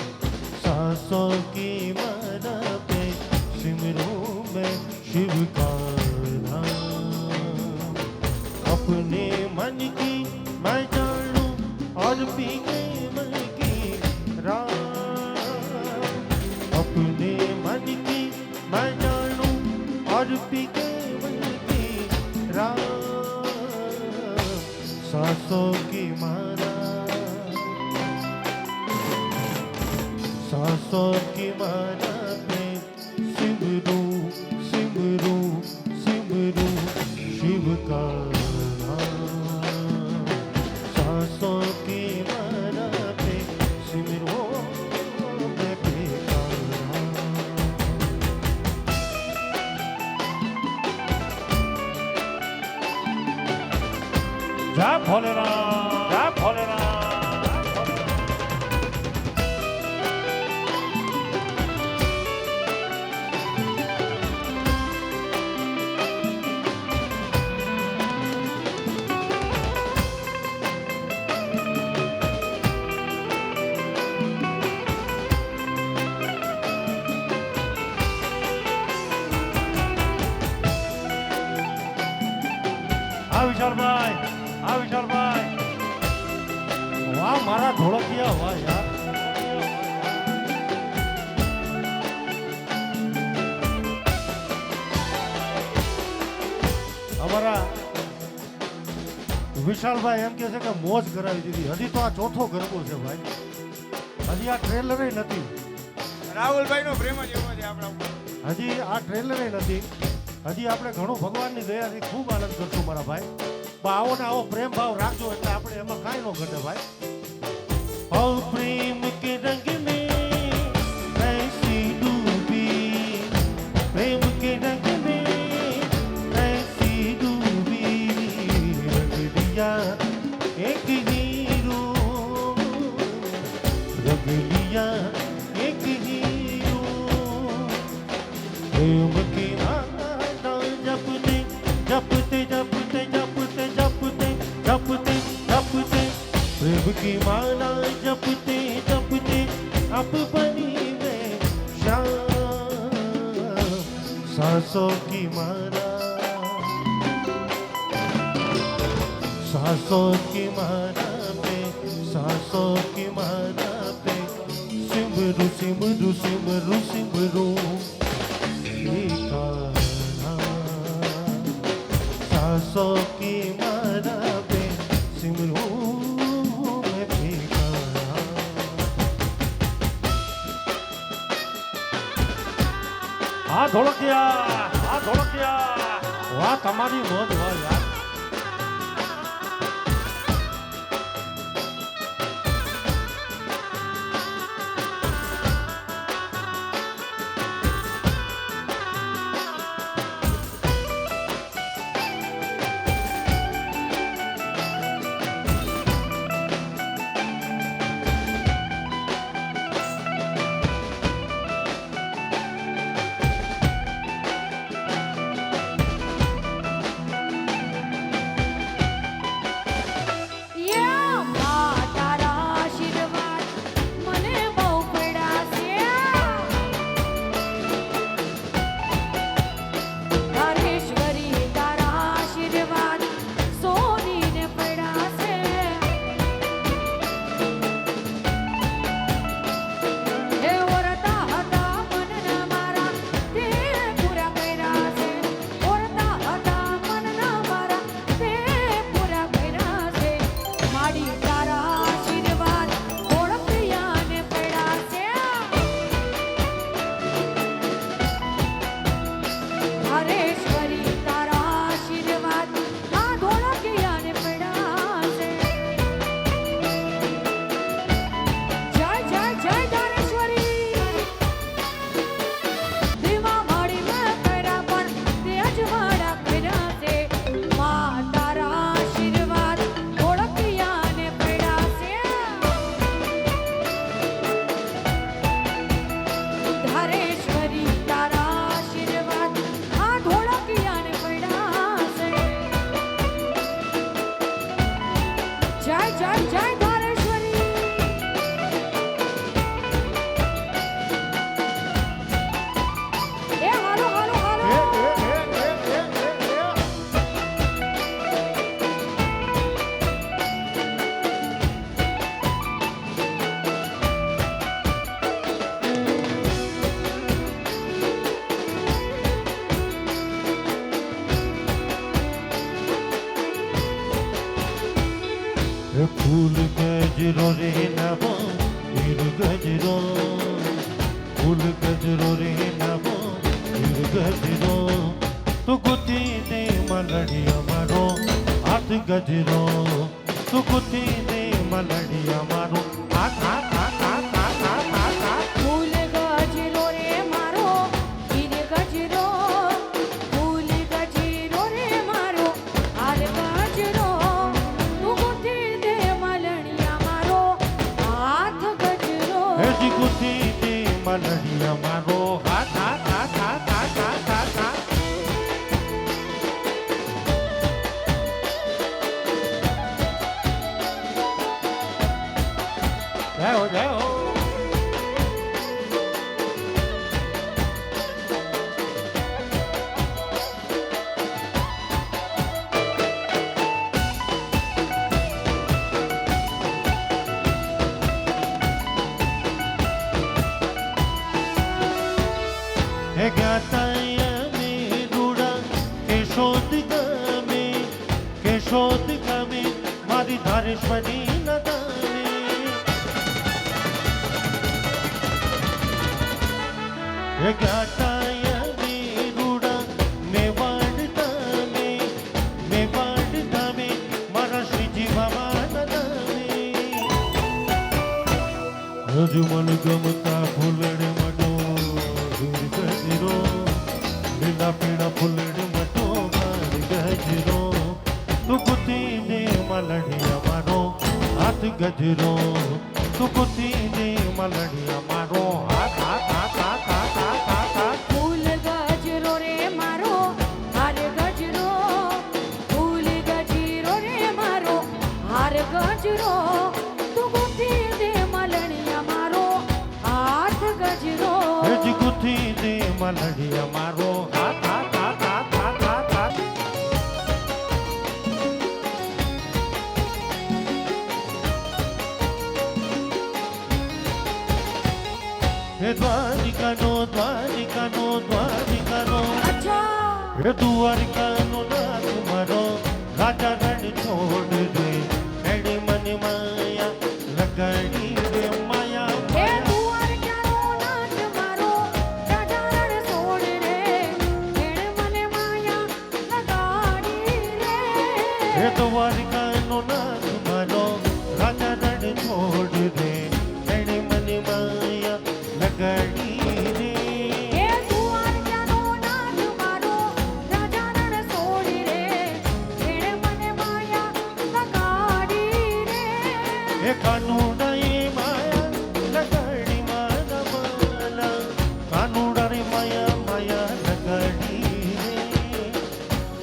सांसों की मारा पे सिमरू मैं शिव का नाम अपने मन की मैं जानूं और पी गई मन की राम अपने मन की मैं जानूं और पी गई मन की राम सांसों की मारा सांसों की मारा पे सिमरू सिमरू सिमरू शिव का नाम सांसों की मारा पे सिमरू मैं का नाम જય ભોલેનાથ જય ભોલેનાથ વિશાલભાઈ વાહ મારા ઢોળકિયા વાહ યાર અમારા વિશાલભાઈ એમ કે છે કે મોજ કરાવી દીધી હજી તો આ ચોથો ગરબો છે ભાઈ હજી આ ટ્રેલરે નથી રાહુલભાઈ નો પ્રેમ જ એવો છે આપણા ઉપર. હજી આ ટ્રેલરે નથી હજી આપણે ઘણું ભગવાનની દયાથી ખૂબ આનંદ કરશું મારા ભાઈ પણ આવો ને આવો પ્રેમ ભાવ રાખજો એટલે આપણે એમાં કાંઈ ન ઘટે ભાઈ और प्रेम के रंग में ऐसी डूबी प्रेम के रंग में ऐसी डूबी रंग दिया एक हीरो रंग लिया एक हीरो प्रेम की माला जपते जपते जपते जपते जपते जपते जपते प्रेम की माला जपते जपते अब बनी मैं श्याम सांसों की माला सांसों की माला पे सांसों की माला पे सिमरू सिमरू सिमरू सिमरू एका नाम सांसों की माला पे सिमरू मैं एका नाम વાહ ધોળકિયા, વાહ ધોળકિયા, વાહ તમારી મોજ વાહ યાર. ફૂલ ગજરો રે નવો હીર ગજરો, ફૂલ ગજરો રે નવો હીર ગજરો, તું ગુથી દે મલડી અમારો હાથ ગજરો, તું ગુથી દે મલડી અમારો હાથ હાથ હાથ હાથ હાથ હાથ હાથ હાથ. ફૂલ ગજરો રે મારો હીર ગજરો, ફૂલ ગજરો રે મારો હાર ગજરો, તું ગુથી દે મલણિયા મારો હાથ ગજરો. હેજી ગુથી દે મલડી અમારો હાથ હાથ હાથ હાથ હાથ હાથ હાથ હાથ. જય હો જય હો. હે ગાતાય મે રૂડા કેશોદ ગમે, કેશોદ ગમે મારી ધારેશ્વરી નદામે. હે ગાતાય મે રૂડા મેવાડ ગમે, મેવાડ ગમે મારા શ્રીજી બાબા નદામે. હજુ મન ગમતા ફૂલડ મડો ગજરો, લીલા પીળા ફૂલડ મટો મારી ગજરો, તું ગુથી દે મલડી અમારો હાથ ગજરો, તું ગુથી દે મલડી અમારો હાથ હાથ હાથ હાથ હાથ હાથ હાથ હાથ. ફૂલ ગજરો રે મારો હાર ગજરો, ફૂલ ગજરો રે મારો હાર ગજરો, તું ગુથી દે મલણિયા મારો હાથ ગજરો. હેજી ગુથી દે મલડી અમારો હાથ હાથ હાથ હાથ હાથ હાથ હાથ. હે દ્વારિકાનો દ્વારિકાનો દ્વારિકાનો, અચ્છા હે દ્વારિકાનો નાથ મારો રાજા રણ છોડ દે, એડી મને માયા લગાડી દે માયા હે માયા. દ્વારકાનો નાથ મારો રાજા રણ છોડ રે, એ દ્વારિકાનો નાથ મારો રાજા રણ છોડ રે એણે મને માયા લગાડી રે એ દ્વારકાનો નાથ મારો રાજા રણ છોડી રે એણે મને માયા લગાડી રે એ કાનુડાએ માયા લગાડી મારા બાલા કાનુડા રે માયા માયા લગાડી રે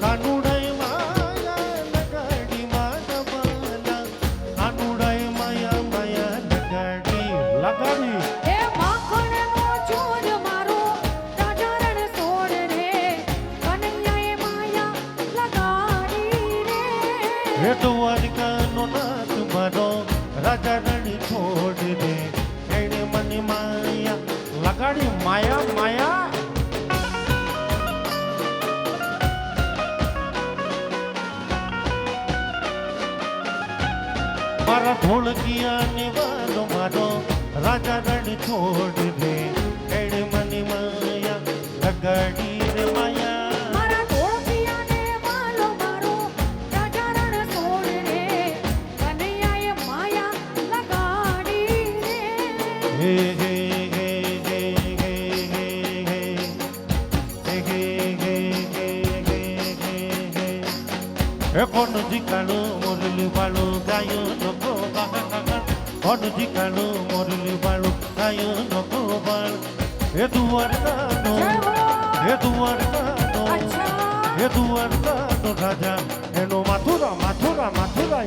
કાનુડાએ માયા લગાડી મારા બાલા કાનુડાએ માયા માયા લગાડી એ માખણનો ચોર મારો રાજા રણ છોડ રે કનૈયાએ માયા લગાડી રે એ દ્વારિકાનો નાથ મારો રાજા રણ છોડ રે એણે મને માયા લગાડી માયા માયા મારા ઢોલકિયાને વાલો મારો રાજા રણ છોડ રે એણે મને માયા લગાડી રે માયા મારા ઢોલકિયાને વાલો મારો રાજા રણ છોડ રે કનૈયાએ માયા લગાડી રે હે હે હે હે હે હે હે હે હે હે હે હે કોણ દીકાણું મોરલી વાળું ગાયો નકો કોણ દીકાણું મોરલી વાળું ગાયો નકો બાળ એ દ્વારકાનો એ દ્વારકાનો એ દ્વારકાનો રાજા એનો માથુરા માથુરા માથુરા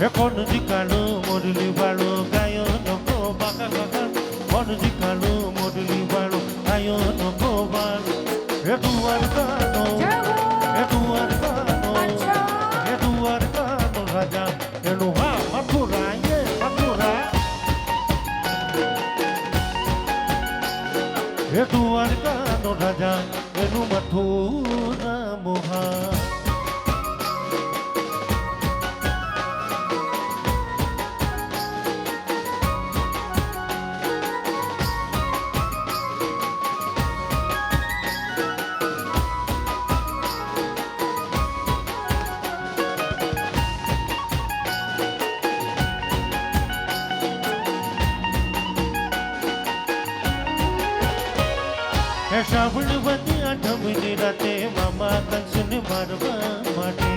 એ કોણ દીકાણું મોરલી વાળું ગાયો નકો બાકા કોણ દીકાણું મોરલી વાળું ગાયો નકો બાળ એ દ્વારકાનો એ દ્વારકાનો એ દ્વારકાનો રાજા એનું હા મથુરા મથુરા એ દ્વારકાનો રાજા એનું મથુરા મોહા હે શ્રાવણવતી આઠમની રાતે મામા કંસને મારવા માટે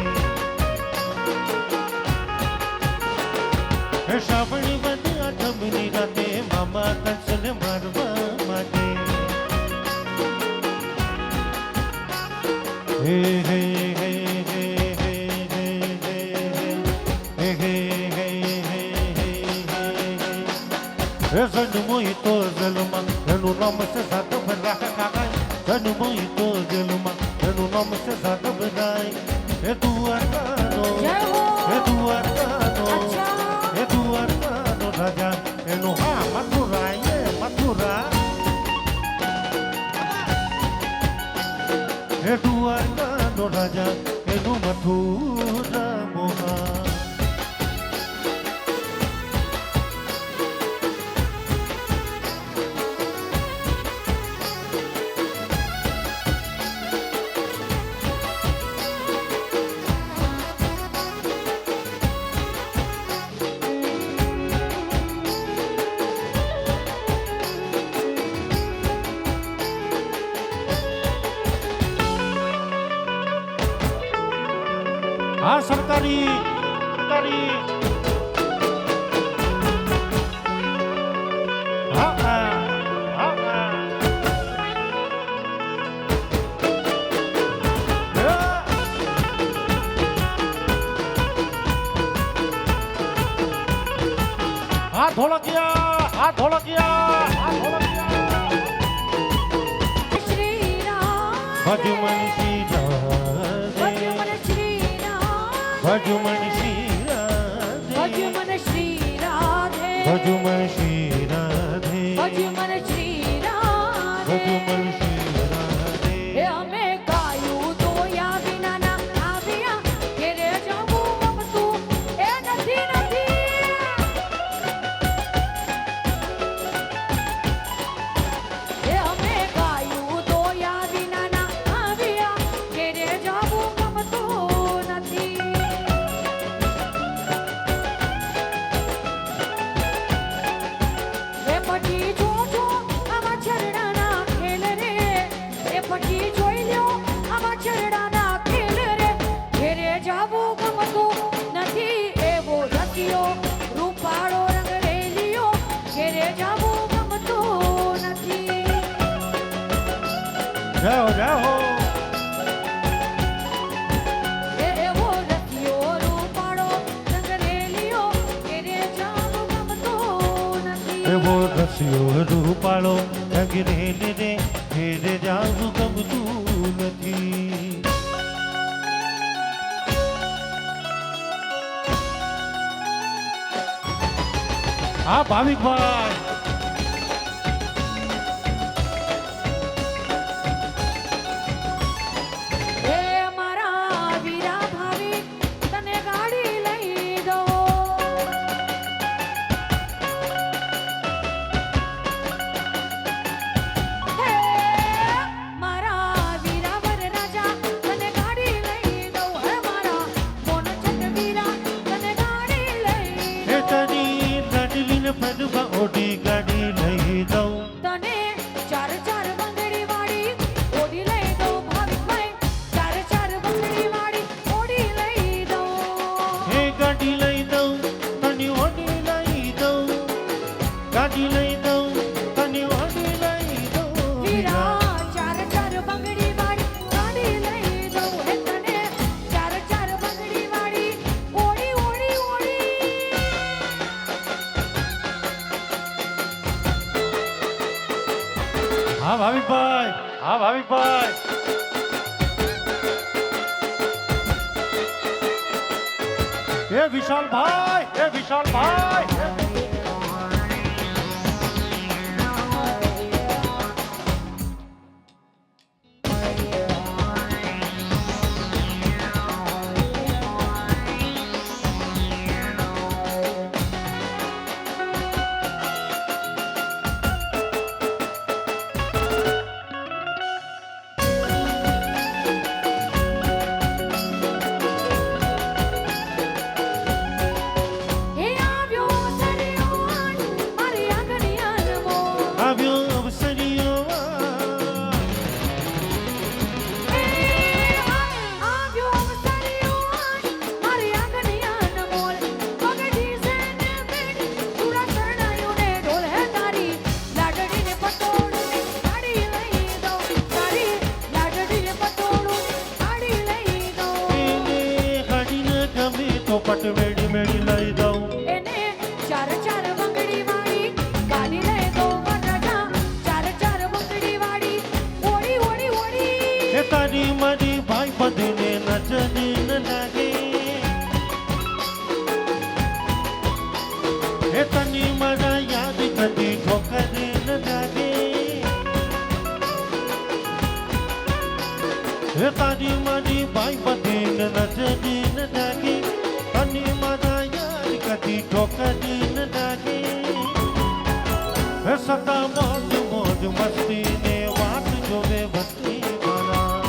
હે શ્રાવણવતી આઠમની રાતે મામા કંસને મારવા માટે હે હે હે હે હે હે હે હે હે હે હે જન્મો તો જલમાં એનું નામ છે સાધવ રાખાય જન્મો તો જલમાં એનું નામ છે સાધવ રાય એ દ્વારકાનો એ દ્વારકાનો એ દ્વારકાનો રાજા એનું હા મથુરા મથુરા એ દ્વારકાનો રાજા એનું મથુરા મોહા આ સરકારી હા ધોળકિયા શ્રી રામ ભજમન શ્રી રાધે ભજમન શ્રી રામ ભજમન શ્રી રાધે ભજમન શ્રી રાધે ભજમન શ્રી રાધે ભજમન શ્રી રાધે ભજમન શ્રી રાધે એ અમે ગાયું તો યા વિના ના આવ્યા ઘેરે જવું ગમતું એ નથી એ અમે ગાયું તો યા વિના ના જય હો જય હો એ એવો રસિયો રૂપાળો રંગરેલિયો ઘેરે જાવું ગમતું નથી. એવો રસિયો રૂપાળો રંગરેલી રે ઘેરે જાવું ગમતું નથી. હા ભાવિકભાઈ એ મારા વીરા ભાવિક તને ગાડી લઈ દઉં. હે મારા વીરા વરરાજા તને ગાડી લઈ દઉં. હે મારા મોનચંદ વીરા તને ગાડી લઈ એ દઉં. તારી લાડલીને પદમાં ઓઢી ગાડી લઈ દઉં. તને ચાર ચાર બંગડી વાળી ઓડી લઈ દઉં. ભાવિકભાઈ ચાર ચાર બંગડી વાળી ઓડી લઈ દઉં. એ ગાડી લઈ દઉં તને ઓઢી લઈ દઉં. ગાડી લઈ દઉં તને ઓઢી લઈ દઉં. વીરા ચાર ચાર બંગડી વાળી ગાડી લઈ દઉં. હે તને ચાર ચાર બંગડી વાળી ઓડી ઓડી ઓડી. હા ભાવિકભાઈ હા ભાવિકભાઈ એ વિશાલભાઈ એ વિશાલભાઈ હે આવ્યો સરિયો મારી આંગણી આનમો. આવ્યો અવસરીઓ હે આવ્યો સરિયો મારી આંગણી આનમો. પગડી સેને બેન પૂરા શરણાયું ને ઢોલ. હે તારી લાડડીને પટોળું ગાડી લઈ દઉં. તારી લાડડીને પટોળું ગાડી લઈ દઉં. એને ગાડીને ગમે તો પટ મેળી મેળી લઈ દઉં. એને ચાર ચાર બંગડી વાળી ગાડી લઈ દઉં. વરરાજા ચાર ચાર બંગડી વાળી ઓડી ઓડી ઓડી. એ તારી મારી ભાઈ બધીને નજર ન લાગે. એ તને મારા યાદ કદી ઠોકર ન લાગે. એ તારી મારી ભાઈ બધીને નજર ન લાગે. તને મારા યાદ કદી ઠોકર ન લાગે. એ સદા મોજ મોજ મસ્તી ને વાત જોવે વસ્તી વાળા.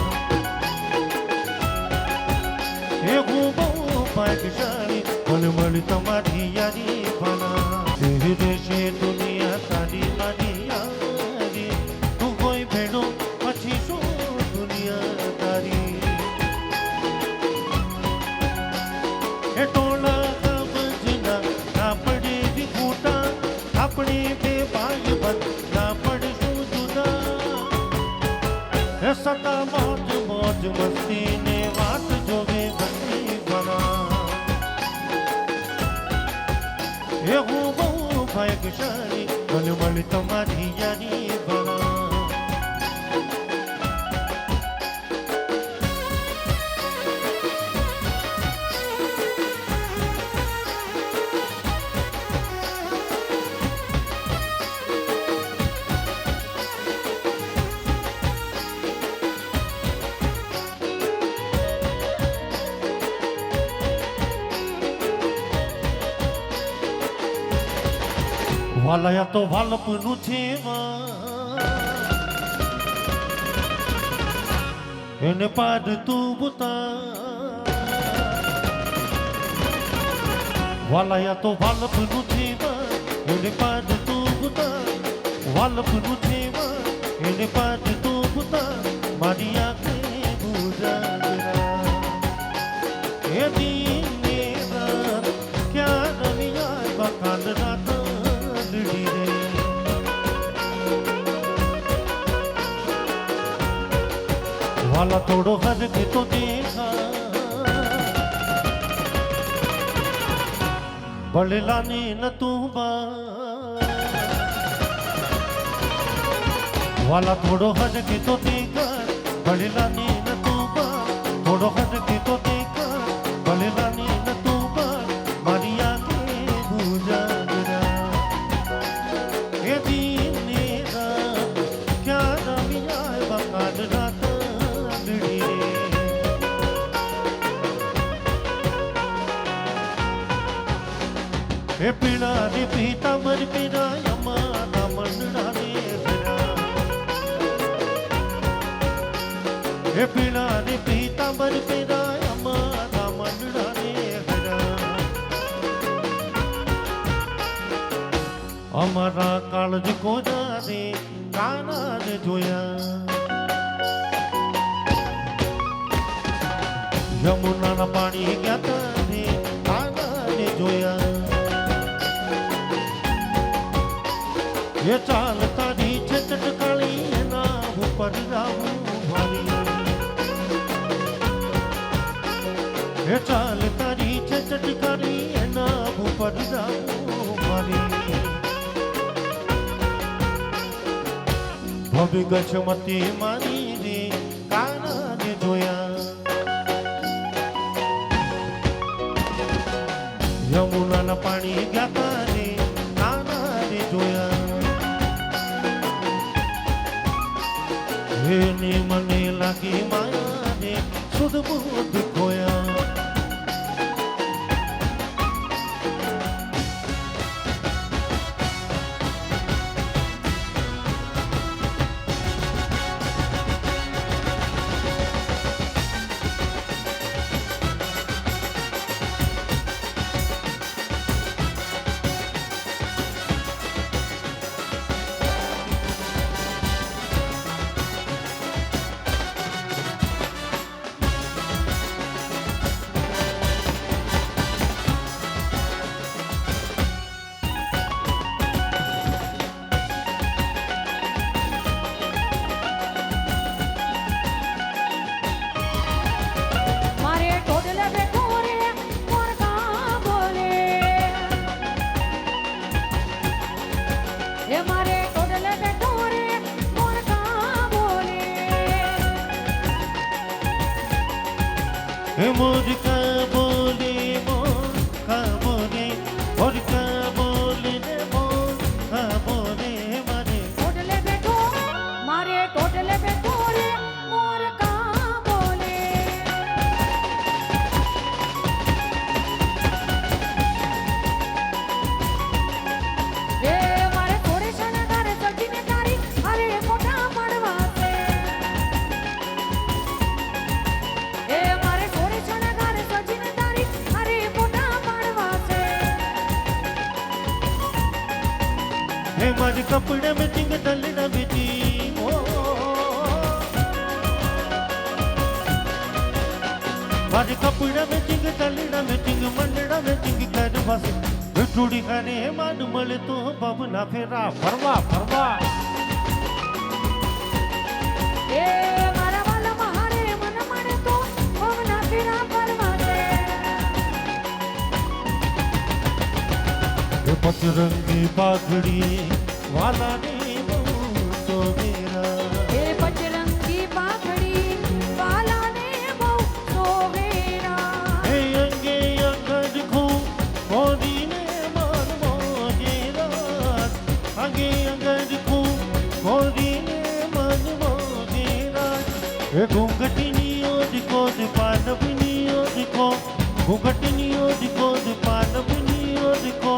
એ હું બહુ ભાગ્યશાળી મને મળી તમારી યારી ભલા. તેરી દેશે દુનિયા તારી મારી યારી. તું કોઈ ભેડો પછી શું દુનિયા તારી. એ ટોળા ગામજના ના પડે વિખૂટા. આપણે બે ભાઈ બંધ ના પડશું જુદા. એ સદા મોજ મોજ મસ્તી ને વાત જોવે વસ્તી ભલા. એ હું બહુ ભાગ્યશાળી મને મળી તમારી યારી ભલા. વાલયા તો વાલપનું છે એને પાદ તું બુતા. વાલયા તો વાલપનું છે એને પાદ તું બુતા. વાલપનું છે એને પાદ તું બુતા. મારી આંખે બુજાગરા એ દિને રાત ક્યાં રવિયા બકાલ રાત वाला थोड़ो हर के तो देखा बड़ला ने न तू वाला थोड़ो हर के तो देखा बड़ला ने न तू थोड़ो हर के तो देखा बड़ला ने न तू मारिया के गुजारा ये दिन ने रात क्या रविया बकाल रात अगड़ी हे पीड़ा रे पीता मर पीड़ा यमा ना मनड़ा रे फिरा हे पीड़ा रे पीता मर पीड़ा यमा ना मनड़ा रे फिरा અમારા કાળજ કોજાને કાનાને જોયા યમુનાના પાણી ગયા તાને કાનાને જોયા ये चाल तारी चटट काली ना ऊपर जाऊं भारी ये चाल तारी चटट काली ना ऊपर जाऊं भारी भवि गचमती मारी रे काना ने जोया यमुना ना पानी गया तारे काना ने जोया ने मने लागी माया ने सुध बुध खोया મારે ટોડલે બેઠો રે મોરકા બોલે એ મારે ટોડલે બેઠો રે મોરકા બોલે हे मोर का बोले मोर का बोले मोर का बोले रे मोर का बोले मारे ટોડલે બેઠો મારે ટોડલે બેઠો રે મોરકા બોલે એ મારે થોડે શણગાર સજીને તારી અરે મોટા પડવા છે એ મારે થોડે શણગાર સજીને તારી અરે મોટા પડવા છે हे मारे कपड़े में चिंग डलना बेटी ओ मारे कपड़े में चिंग डलना में चिंग मंडड़ा में चिंग कर बस टूड़ी खाने मान मले तो बबना फेरा फरवा फरवा એ મારા વાલા મહારે મન મને તો ભવના ફેરા ફરવા છે ये पचरंगी पाघड़ी वाला ने तो मेरा એ પચરંગી પાઘડી વાલાને બહુ સોવેરા हे अंगे अंगद खो मोदी ने मान मोजेरा अंगे अंगद खो मोदी ने मान मोजेरा हे घूंघटनी ओद को पान बिनी ओद को घूंघटनी ओद को पान बिनी ओद को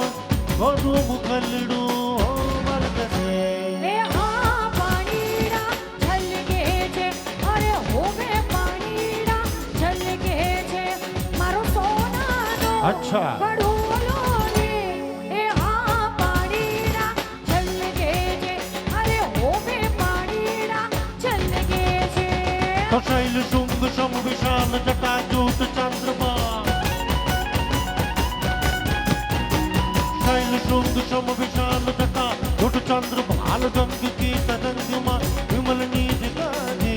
गोरू मुखलड़ू हो मर्द से એ આ પાણીડા છલકે છે અરે હોવે પાણીડા છલકે છે મારો સોનાનો अच्छा કડોલો રે એ આ પાણીડા છલકે છે અરે હોવે પાણીડા છલકે છે तो शैल शुंग सम विशाल जटाजूट चंद्रमा शैल शुंग सम विशाल जटाजूट चंद्र भाल गंग की तरंगमा विमल नीर गाजे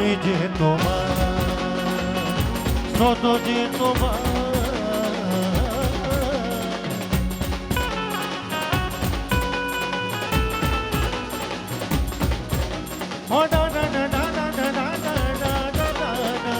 આવી જે તો સોતો જે તો Oh, da da da da da da da da da da da.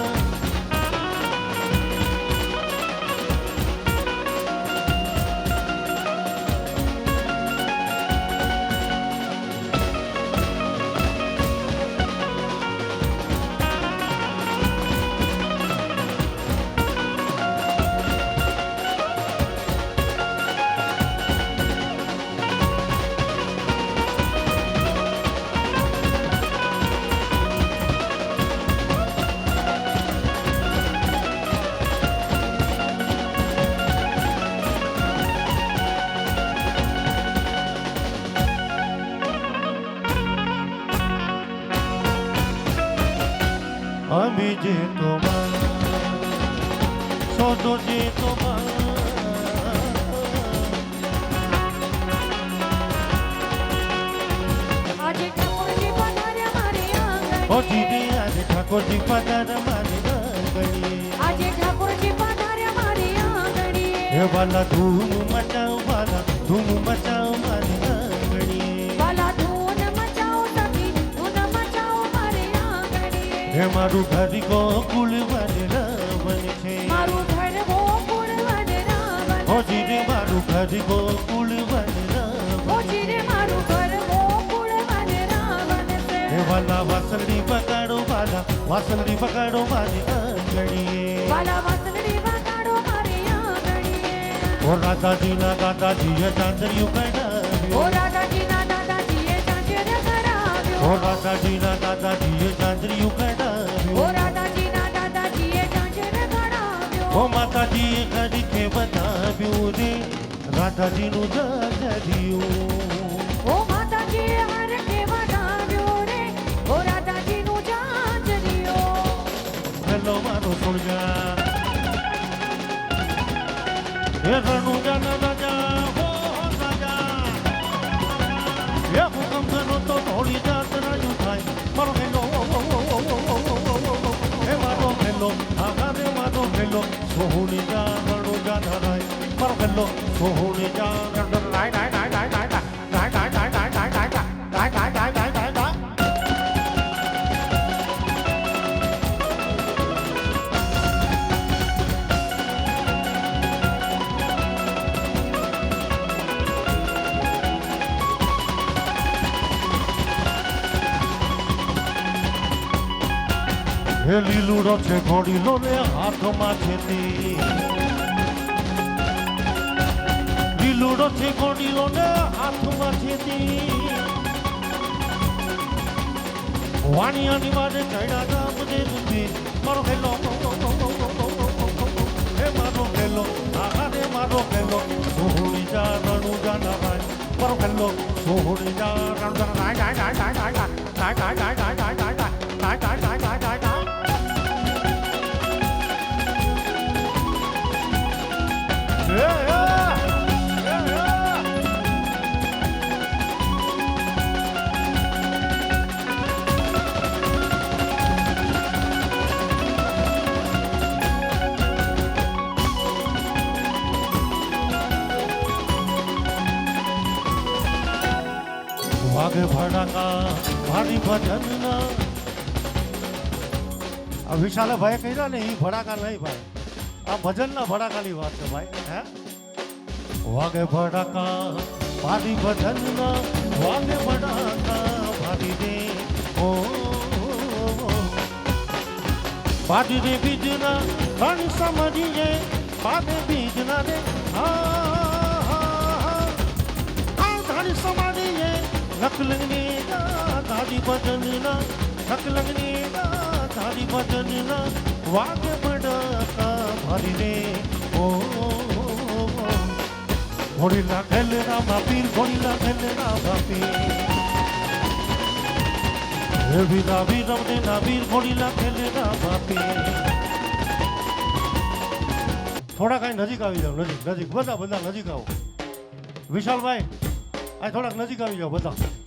আমি যে তোমার শত যে তোমার આજે ઠાકોરજી પધાર્યા મારી આંગણે. ઓ જીવી આજે ઠાકોરજી પધાર મારી ગળી આજે ઠાકોરજી પધાર્યા મારી આંગણે. હે વાલા ધૂમ મચાવ મારી ગળી વાલા ધૂન મચાવો સખી, ધૂન મચાવો મારી આંગણે. હે મારું ઘર ગોકુળ વન છે મારું ઘર ગોકુળ વન રાવણ ઓ છે. જીવી મારું ઘર ગોકુળ વન ઓછી રે મારું ઘર ગોકુળ વન રાવણ છે. હે વાલા વાસળી બગાડો મારી આંગણીએ વાલા વાસળી વગાડો મારી આંગણે. ઓ રાધાજીના દાદાજીએ ચાંદરિયું ઓ કઢાવ્યું રાધાજીના દાદાજીએ ચાંચર કરાવ્યો. ઓ રાધાજીના દાદાજીએ ચાંદરિયું ઓ કઢાવ્યું રાધાજીના દાદાજીએ ચાંચર કરાવ્યો. ઓ માતાજીએ ઘડીકે બતાવ્યું રે રાધાજીનું જાજરિયું ઓ માતાજીએ હરખે વગાડ્યો રે, ઓ રાધાજીનું ચાંચરિયો. હેલો મારો સોળજા હે રણુજા ના રાજા હો રાજા હે હુકમ કરો તો થોડી જાત રાજુ થાય મારો હેલો હે મારો હેલો આખા રે મારો હેલો સોહુની જા રણુજા ધરાય મારો હેલો સોહુની જા રણુજા લાય લાય લાય લાય લાય લાય લાય લાય લાય લાય લાય લાય લાય લાય લાય હે લીલુડો છે ઘોડીલો ને હાથમાં છે તી લીલુડો છે ઘોડીલો ને હાથમાં છે તી વાણિયાની વાડે ચડ્યા ગામ દે રૂપી મારો ખેલો હે મારો ખેલો આહા રે મારો ખેલો સોહણી જા રણુ જા નારાય મારો ખેલો સોહણી જા રણુ જા નારાય નાય નાય નાય નાય નાય નાય નાય નાય નાય નાય નાય નાય નાય નાય નાય વાગે ભડાકા ભારી ભજનના આ વિશાલે ભાઈ કહ્યા ને એ ભડાકા નહીં ભાઈ આ ભજનના ભડાકાની વાત છે ભાઈ હે વાગે ભડાકા ભારી ભજનના વાગે ભડાકા ભારી રે ઓ ભારી રે બીજના ધન સમજીએ ભાગે બીજના રે હા ધન સમજીએ નકલંગની દાદી ભજનના નકલંગની દાદી ભજનના વાગે ભડાકા ભારી રે ઓ ઘોડીલા ખેલના બાપીર ઘોડીલા ખેલના બાપીર હે વીરા વીરમ ને ના વીર ઘોડીલા ખેલના બાપીર થોડા કાંઈ નજીક આવી જાવ નજીક બધા નજીક આવો વિશાલભાઈ આ થોડાક નજીક આવી જાવ બધા